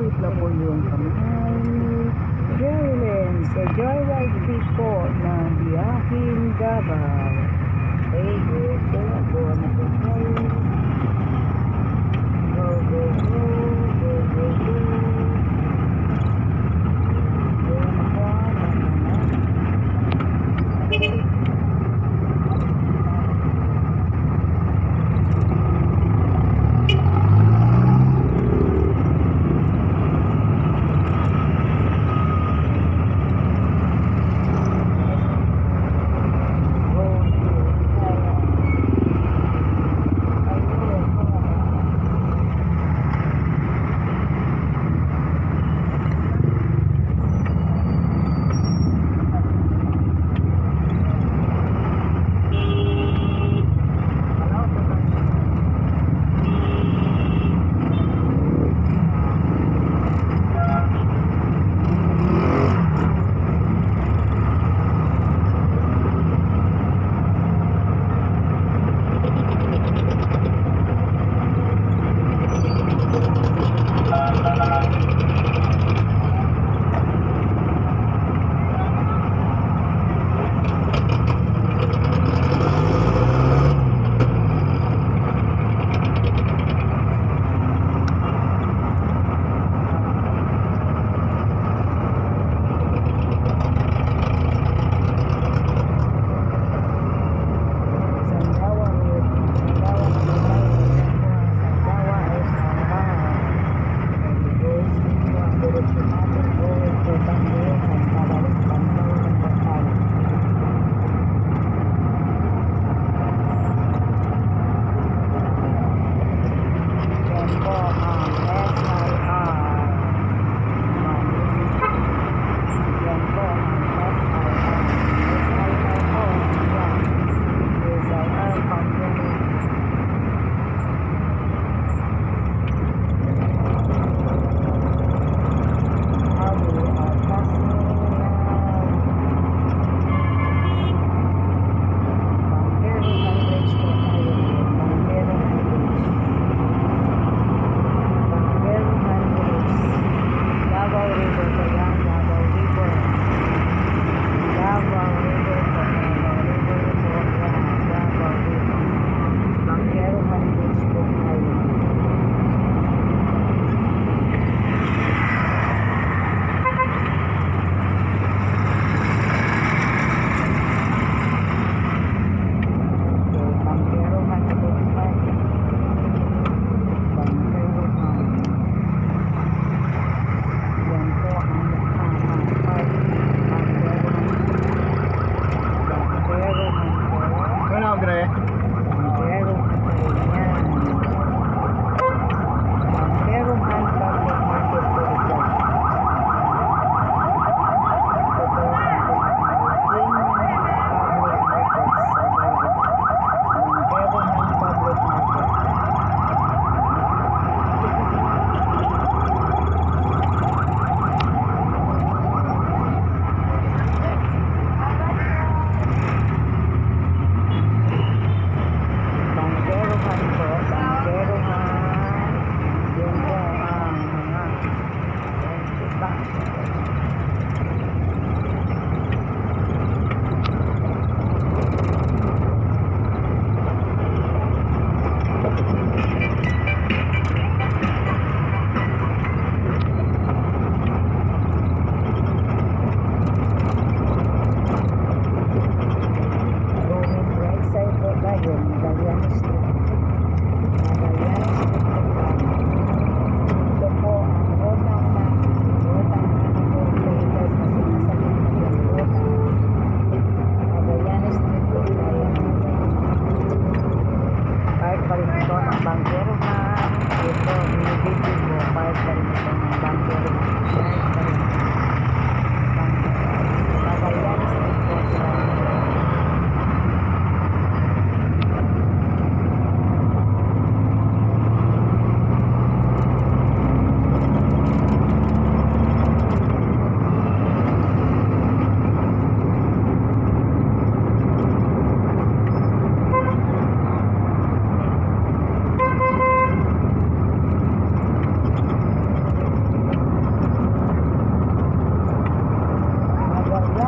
[SPEAKER 2] Malapit na po yung kamay. Jerilyn sa Joyride Fee po ng Biyahing Davao. Okay, good. Kaya po na po tayo. Go, go, go, go, go, go. Go na po,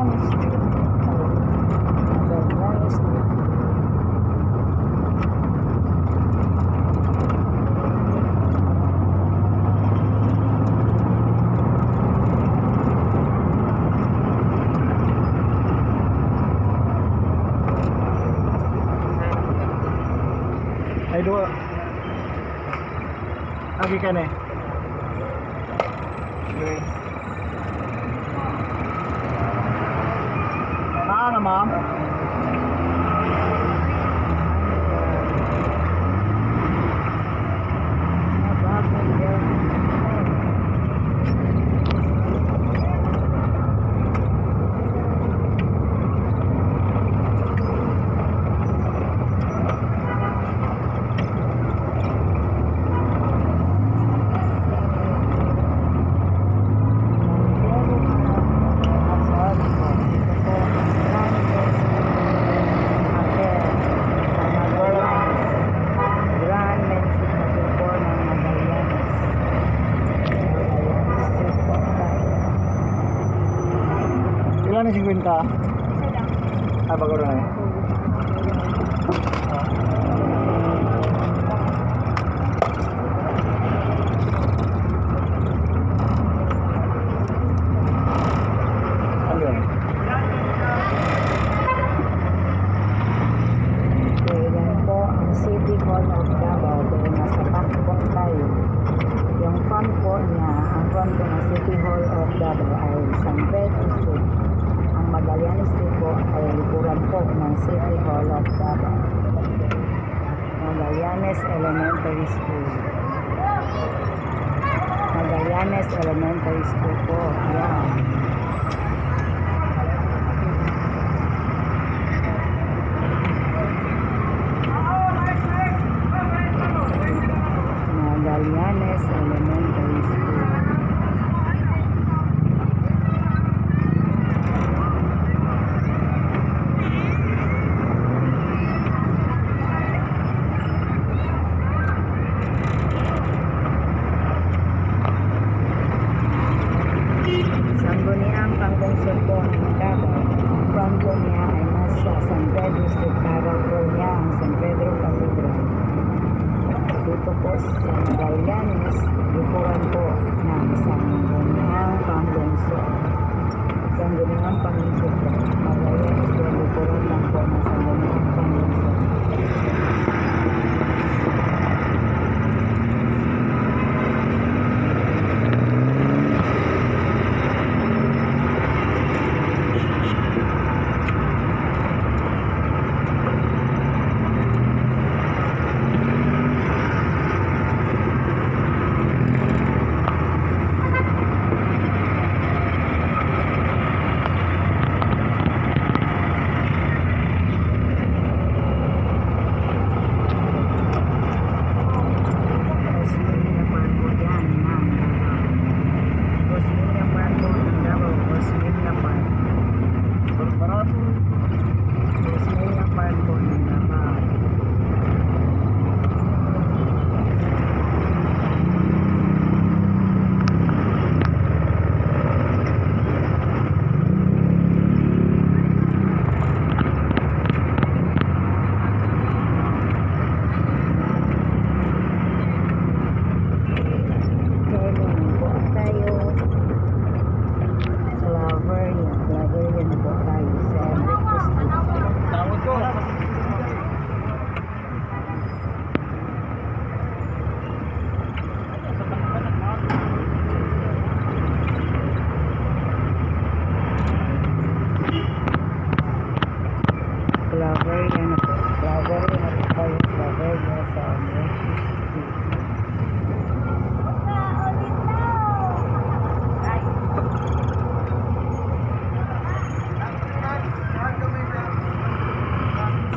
[SPEAKER 2] Magallanes Street. Magallanes Street.
[SPEAKER 4] Ay dua. Agi ka na. Ah, ma'am. Ilan na 50? Ah, bago na eh. Ano yun?
[SPEAKER 2] Yan po ang City Hall of Davao. Dahil nasa backbone tayo. Yung front po niya, ang front po ng City Hall of Davao ay San Pedro Street. Ang Magallanes Street po ay likuran po ng City Hall of Davao. Magallanes Elementary School. Magallanes Elementary School po. Yan. Magallanes Elementary School. Sangguniang Panglungsod po ng Davao. Ang front po niya ay nasa San Pedro Street. Karang po niya ang San Pedro Cathedral. Dito po sa Magallanes, likuran po ng Sangguniang Panglungsod. Sangguniang Panglungsod po. Magallanes po, likuran lang po ng Sangguniang Panglungsod.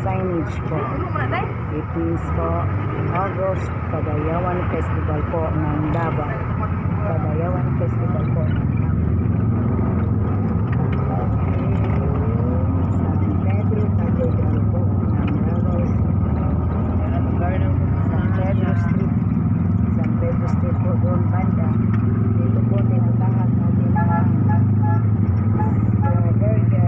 [SPEAKER 2] Signage po. It means po, August, Cagayawan Festival po ng Davao. Cagayawan Festival po ng Davao. San Pedro Cathedral po ng Davao. San Pedro Street. San Pedro Street po doon banda. Dito po tinatahak natin ang Burger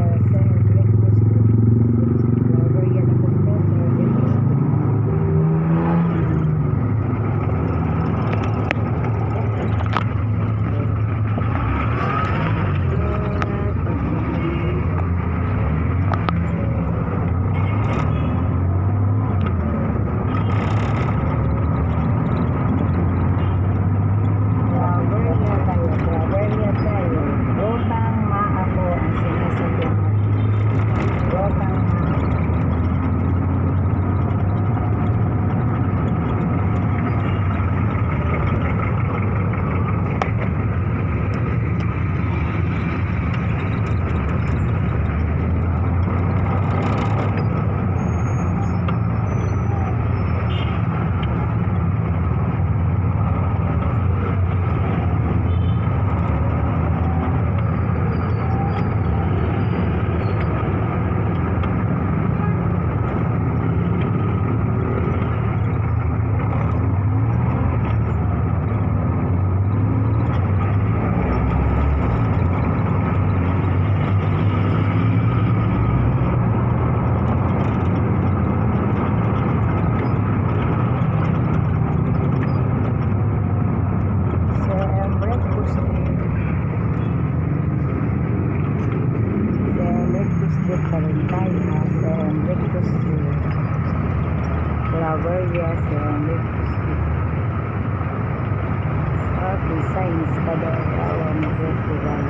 [SPEAKER 2] Claveria Ceramic Street. Designs kada alam ng festival.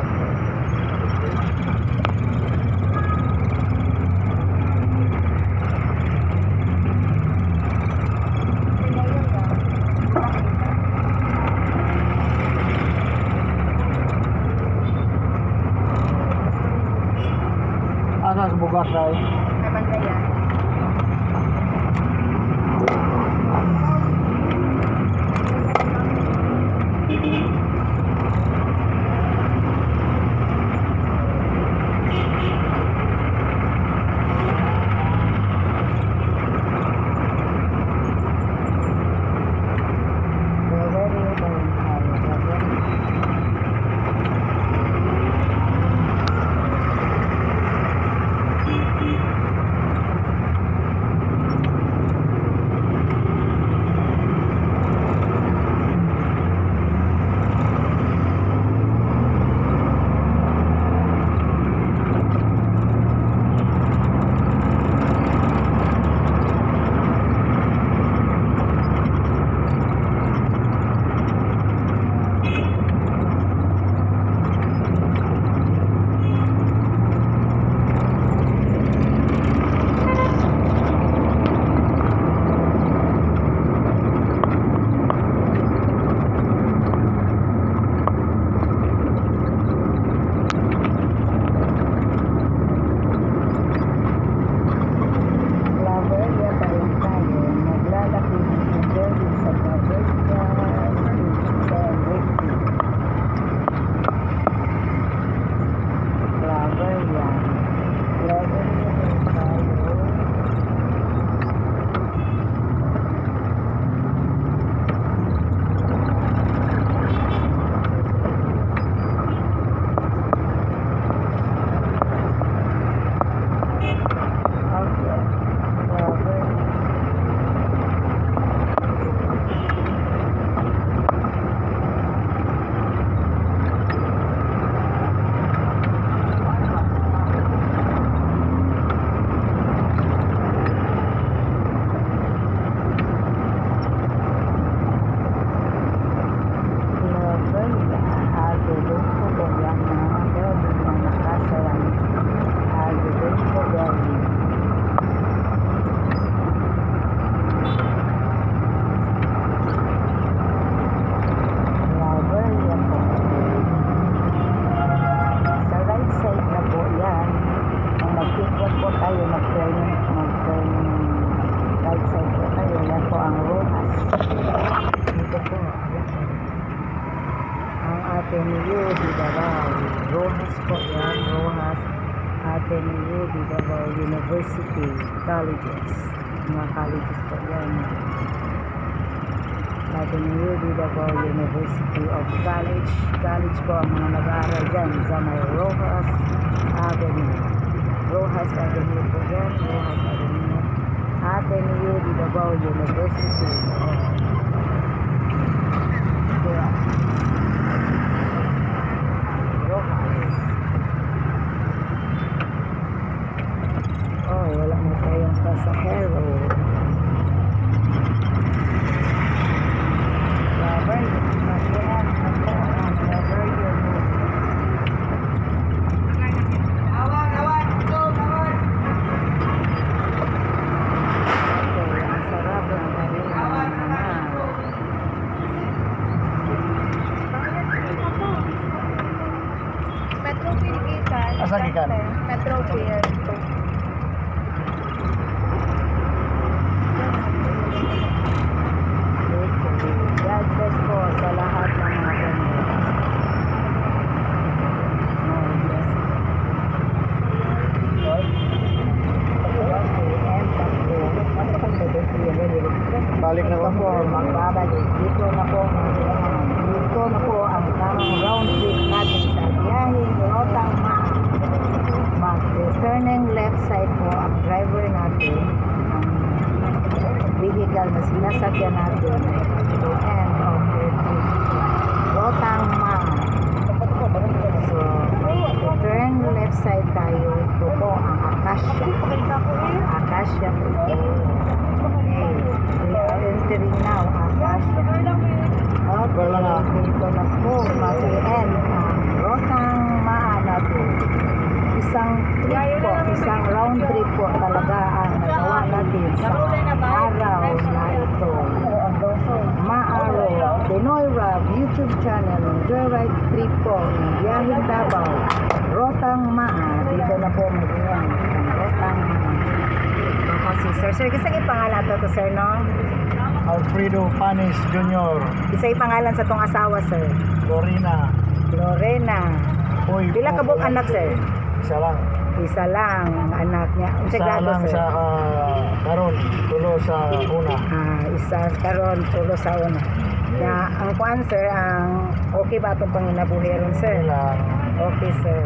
[SPEAKER 4] Asa sa bugat tayo?
[SPEAKER 2] Ateneo de Davao. Rojas po yan, Rojas. Ateneo de Davao University Colleges. Mga colleges po yan. Ateneo de Davao University of College. College po ang mga nag-aaral dyan sa may Rojas Avenue. Rojas Avenue po yan. Rojas Avenue. Ateneo de Davao University. Wala na tayong pasahero. Lover, masihan ako ang lover yun. Okay, ang sarap ng kanyang naman.
[SPEAKER 3] Metroville gikan.
[SPEAKER 4] Asa gikan?
[SPEAKER 3] Metroville.
[SPEAKER 2] God bless po sa lahat ng mga ganyan.
[SPEAKER 4] Balik na
[SPEAKER 2] po magbabalik. Dito na po ang tamang round trip natin sa biyaheng Rotang mag-turning left side po ang driver natin, ang vehicle na sinasakyan natin to end of the trip. Rotang so turn left side tayo. Ito po ang Acacia po ito. Okay. entering now, cash. Okay,
[SPEAKER 4] Wala na.
[SPEAKER 2] dito na po, mag-end ang Rotang Maana po. Isang trip po, isang round trip po talaga ang nagawa natin sa araw na ito. Maaro, Pinoy Rap, YouTube channel, Joyride Trip po, Biyahing Davao, Rotang Maa, dito na po mag-iwan ang Rotang Maa. Ako si Sir. Sir, kasi ipangalan to sir, no?
[SPEAKER 4] Alfredo Panis Jr.
[SPEAKER 2] Isa ipangalan sa tong asawa, sir.
[SPEAKER 4] Lorena.
[SPEAKER 2] Lorena.
[SPEAKER 4] Uy,
[SPEAKER 2] Pila ka buok anak, sir?
[SPEAKER 4] Isa lang.
[SPEAKER 2] Isa lang ang anak niya. Unsa
[SPEAKER 4] Isa
[SPEAKER 2] grado,
[SPEAKER 4] lang
[SPEAKER 2] sir?
[SPEAKER 4] sa karon, tulo sa una.
[SPEAKER 2] Isa karon tulo sa una. Ya, ang kuan sir, ang okay ba itong panginabuhiron, sir?
[SPEAKER 4] Sila.
[SPEAKER 2] Okay, sir.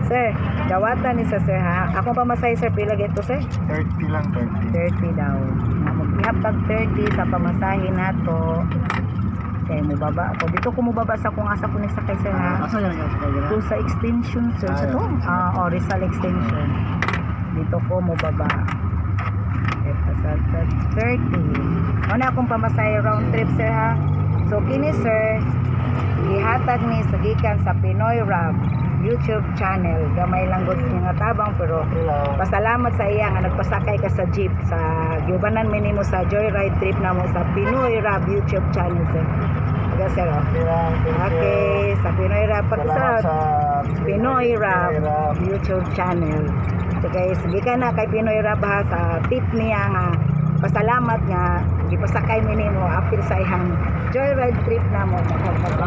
[SPEAKER 2] Sir, dawatan ni sa sir ha. Ako pa masay sir, pila gito sir?
[SPEAKER 4] 30 lang, 30.
[SPEAKER 2] 30 daw. Mag-ihapag 30 sa pamasahin nato. Okay, mubaba ako. Dito ko mubaba sa kung asa ko ni sakay sir ha.
[SPEAKER 4] Asa yan yung
[SPEAKER 2] Ito sa extension sir. Sa to? Rizal extension. Dito ko mubaba. Ito sa 30. Ano akong pamasahe round trip sir ha. So kini sir, ihatag ni sa gikan sa Pinoy Rap YouTube channel. Gamay lang gud nga tabang pero pasalamat sa iya nga nagpasakay ka sa jeep sa giubanan mi nimo sa joyride trip namo sa Pinoy Rap YouTube channel sir. Okay sir. Okay, sa Pinoy Rap
[SPEAKER 4] Salamat sa
[SPEAKER 2] Pinoy Rap YouTube channel. So guys, sige ka na kay Pinoy Rap ha sa tip niya nga pasalamat nga gipasakay mi nimo apil sa ihang joyride trip namo sa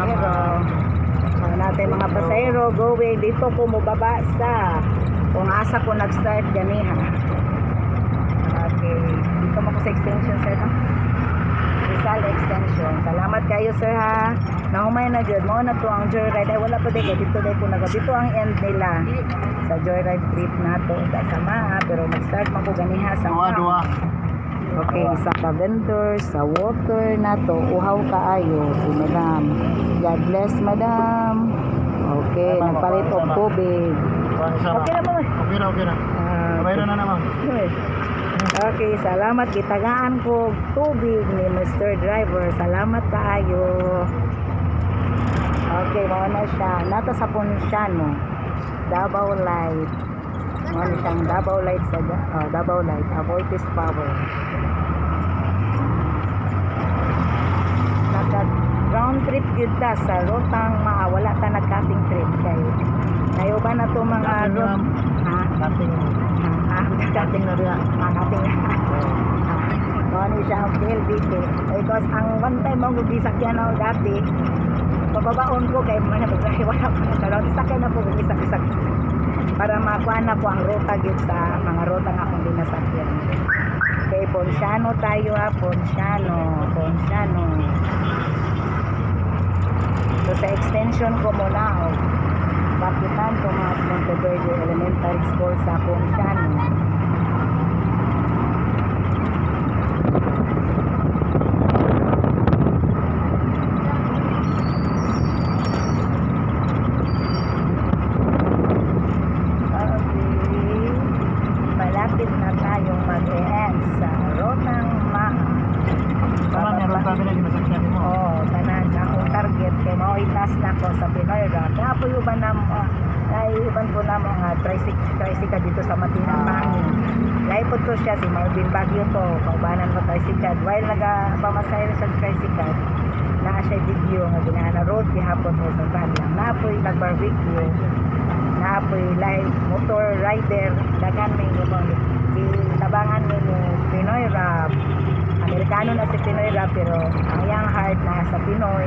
[SPEAKER 2] natin mga pasahero going dito ko mubaba sa kung asa ko nag-start ganiha. Okay, dito mo ko sa extension sir no? Rizal extension. Salamat kayo sir ha. Nahumay na jud mo na to ang joyride ay wala pa din dito dai ko naga dito ang end nila sa joyride trip nato sa Maa pero mag-start man ko ganiha sa Maa. Okay, sa vendor, sa water na to, uhaw kaayo si madam. God bless madam. Okay, nagpalit og tubig. Okay na mo.
[SPEAKER 4] Okay na. Mayroon na naman.
[SPEAKER 2] Okay, salamat gitagaan ko tubig ni Mr. Driver. Salamat kaayo. Okay, mao na siya. Nata sa Ponciano. Davao Light. Mao na siyang Davao Light sa Davao Light. Avoid this power. Round trip yun ta sa Rotang Maa, wala ta nag-cutting trip kay kayo ba na to mga
[SPEAKER 4] Cutting na rin.
[SPEAKER 2] cutting ano siya ang PLDT because ang one time mo gugisakyan ako dati pababaon ko kay wala pa na sakay na po gugisak-isak para makuha na po ang ruta yun sa mga ruta nga akong dinasakyan. Okay, Ponciano tayo ha, Ponciano. So sa extension ko muna Kapitan Tomas Monteverde Elementary School sa Ponciano. Malapit na tayong mag-e-end sa Rotang Maa.
[SPEAKER 4] Taman na ron tabi na ginasakyan mo.
[SPEAKER 2] Tanan akong target kay mao itas na ko sa Pinoy Rap. Kaya uban na iban po na mga tricycle dito sa Matinang Mangin. Lahi po to siya si Marvin Baguio to. Paubanan mo tricycle. While nagapamasahe sa tricycle, naa siya video nga ginana road gihapon mo sa Tanlang. Naapoy nag-barbecue. Naapoy live motor rider. Dagan may tabangan mo ni Pinoy Rap. Amerikano na si Pinoy Rap pero ang iyang heart na sa Pinoy.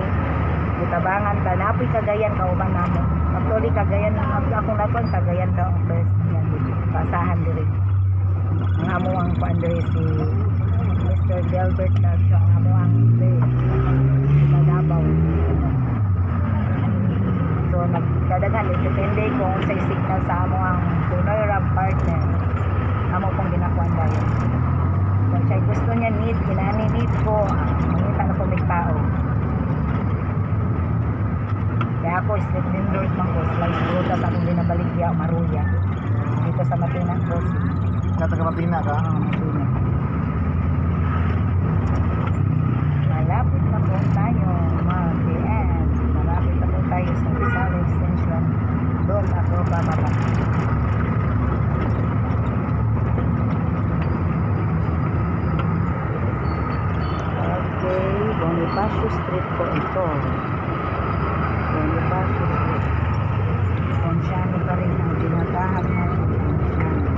[SPEAKER 2] Itabangan ka, napoy Cagayan ka uban namo. Actually Cagayan akong lakon Cagayan ka ang first yan pasahan diri. Ang amo ang pandre si Mr. Delbert na siya ang amo ang sa Davao. So nagdadagan depende kung sa signal sa amo ang Pinoy Rap partner. Amo pong ginakuan dahil. Kung siya gusto niya need ko, mangita na po may tao. Kaya ako, street vendors man ko, slice frutas akong binabaligya, maruya. Dito sa Matinang Crossing.
[SPEAKER 4] Sa taga Mapina ka?
[SPEAKER 2] Matinang. Bonifacio Street po ito. Bonifacio Street. Ponciano pa rin ang tinatahak natin. Ponciano.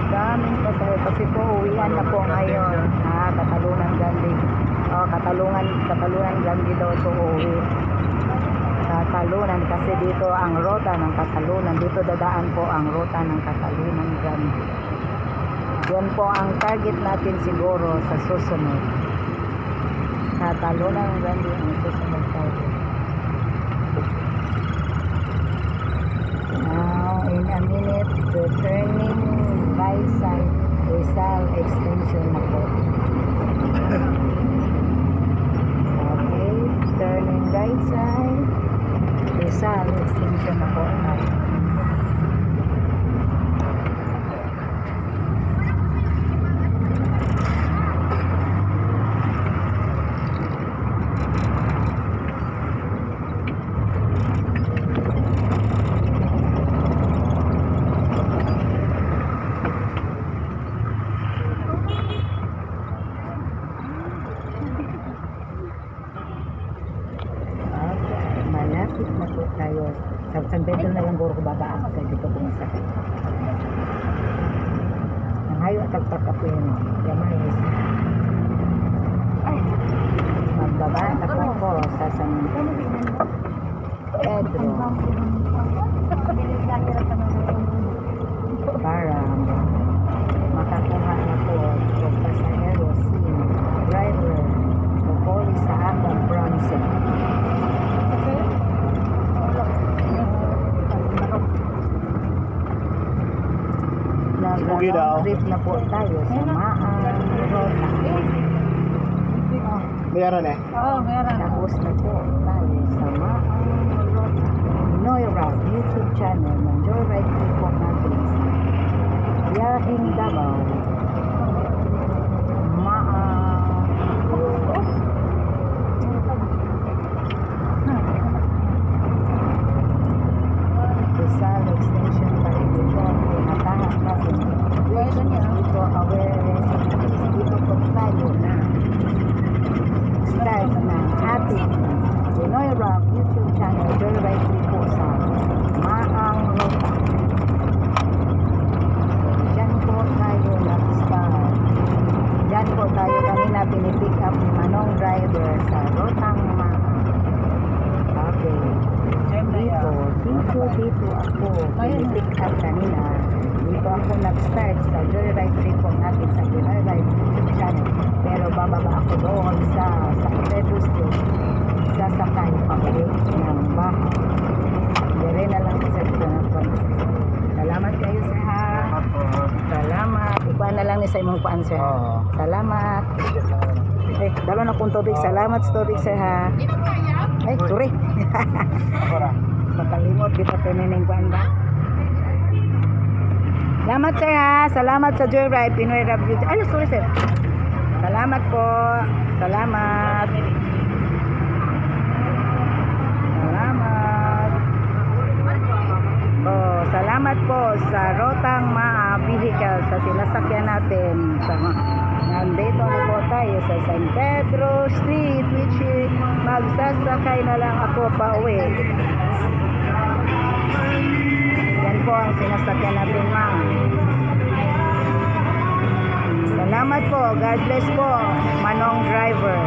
[SPEAKER 2] Daming pasahero kasi po uwian na po ngayon. Katalunan Gandhi. Katalunan Gandhi daw ito uwi. Katalunan kasi dito ang rota ng Katalunan. Dito dadaan po ang rota ng Katalunan Gandhi. Yan po ang target natin siguro sa susunod. Katalunan Gandhi ang susunod target. Now, in a minute, the turning right side, Rizal extension na po. Okay, turning right side, Rizal extension na po. Malapit na po tayo. Sa San Pedro na lang guro ko babaan kasi dito pumasakit. Ang hayo at agpapapin. Yamayos. Magbabaan ako po sa San Pedro. Para makakuha na po ang pasahero, driver, o police sa hanggang Bronson. Nag-round trip na po tayo sa Maang Rota.
[SPEAKER 4] Meron eh.
[SPEAKER 3] Oo, meron.
[SPEAKER 2] Tapos na po tayo sa Maang Rota. Pinoy Rock YouTube channel ng Joyride Trip po natin sa Biyahing Davao. Maang Rota. Rizal extension pa rin dito. Pinatahak natin. Dito awareness. Dito po tayo na start na ating Pinoy Rock YouTube channel. Joyride Trip po sa Maang Rota. Diyan po tayo nag-start. Diyan po tayo kanina pinipick up ni Manong driver sa Rotang Maang. Okay. Dito ako pinipick up kanina. Dito ako nag-start sa Joyride Trip po natin sa Pinoy Rock YouTube channel. Pero bababa ako doon sa San Pedro Street. Sasakay pabalik ng bahay. Dire na lang sa dito ng concert. Salamat kayo sir ha. Salamat. Ikuha na lang ni sa imong paan sir. Salamat. Dalo na kong tubig. Salamat sa tubig sir ha. Ay, sorry. Makalimot kita pinining kuan ba? Salamat sir ha. Salamat sa Joyride Pinoy Rock YouTube. Ay, sorry sir. Salamat po. Salamat. Salamat. Oh, salamat po sa Rotang Maa Vehicle sa sinasakyan natin. Nandito na po tayo sa San Pedro Street, which is magsasakay na lang ako pa uwi. Yan po ang sinasakyan natin, ma'am. Salamat po. God bless po, Manong driver.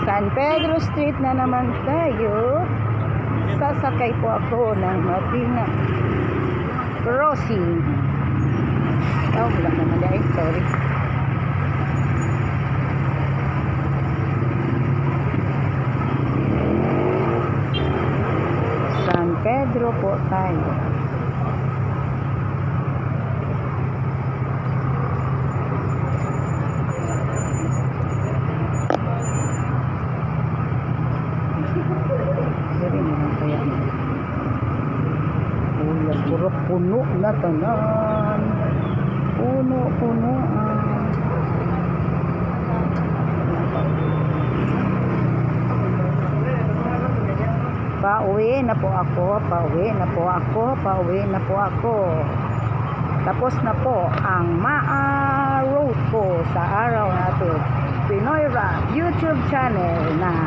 [SPEAKER 2] San Pedro Street na naman tayo. Sasakay po ako ng Matina Crossing. Oh, wala naman dahil. Sorry. Video po tayo. Dari naman kaya. Ulan, puro puno na tanan. Puno-punoan. Pauwi na po ako. Tapos na po ang road ko sa araw na ito. Pinoy Rap YouTube channel ng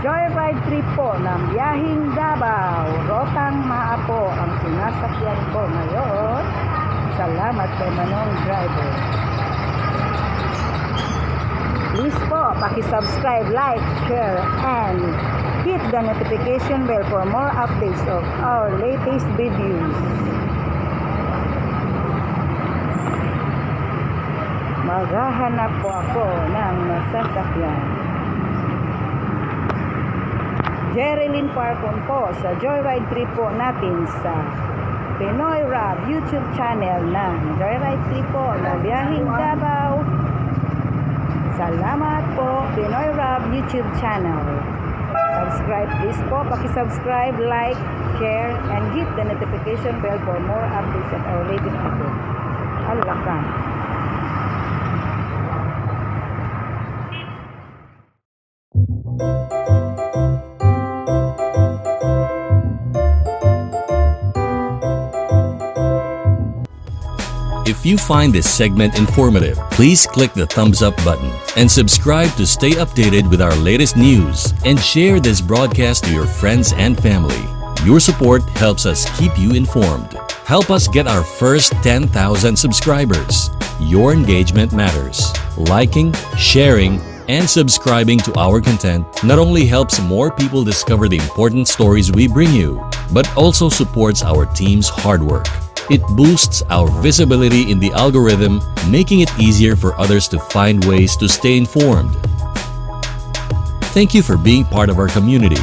[SPEAKER 2] Joyride Trip po ng Biyahing Davao. Rotang Maapo ang sinasakyan ko ngayon. Salamat kay Manong Driver. Please po, paki-subscribe, like, share, and hit the notification bell for more updates of our latest videos. Maghahanap po ako ng masasakyan. Jerilyn Parkon po sa Joyride Trip po natin sa Pinoy Rap YouTube channel ng Joyride Trip po ng Biyahing Davao. Salamat po, Pinoy Rap YouTube channel. Subscribe please po, paki-subscribe, like, share, and hit the notification bell for more updates at our latest video. Alakan.
[SPEAKER 1] If you find this segment informative, please click the thumbs up button and subscribe to stay updated with our latest news and share this broadcast to your friends and family. Your support helps us keep you informed. Help us get our first 10,000 subscribers. Your engagement matters. Liking, sharing, and subscribing to our content not only helps more people discover the important stories we bring you, but also supports our team's hard work. It boosts our visibility in the algorithm, making it easier for others to find ways to stay informed. Thank you for being part of our community.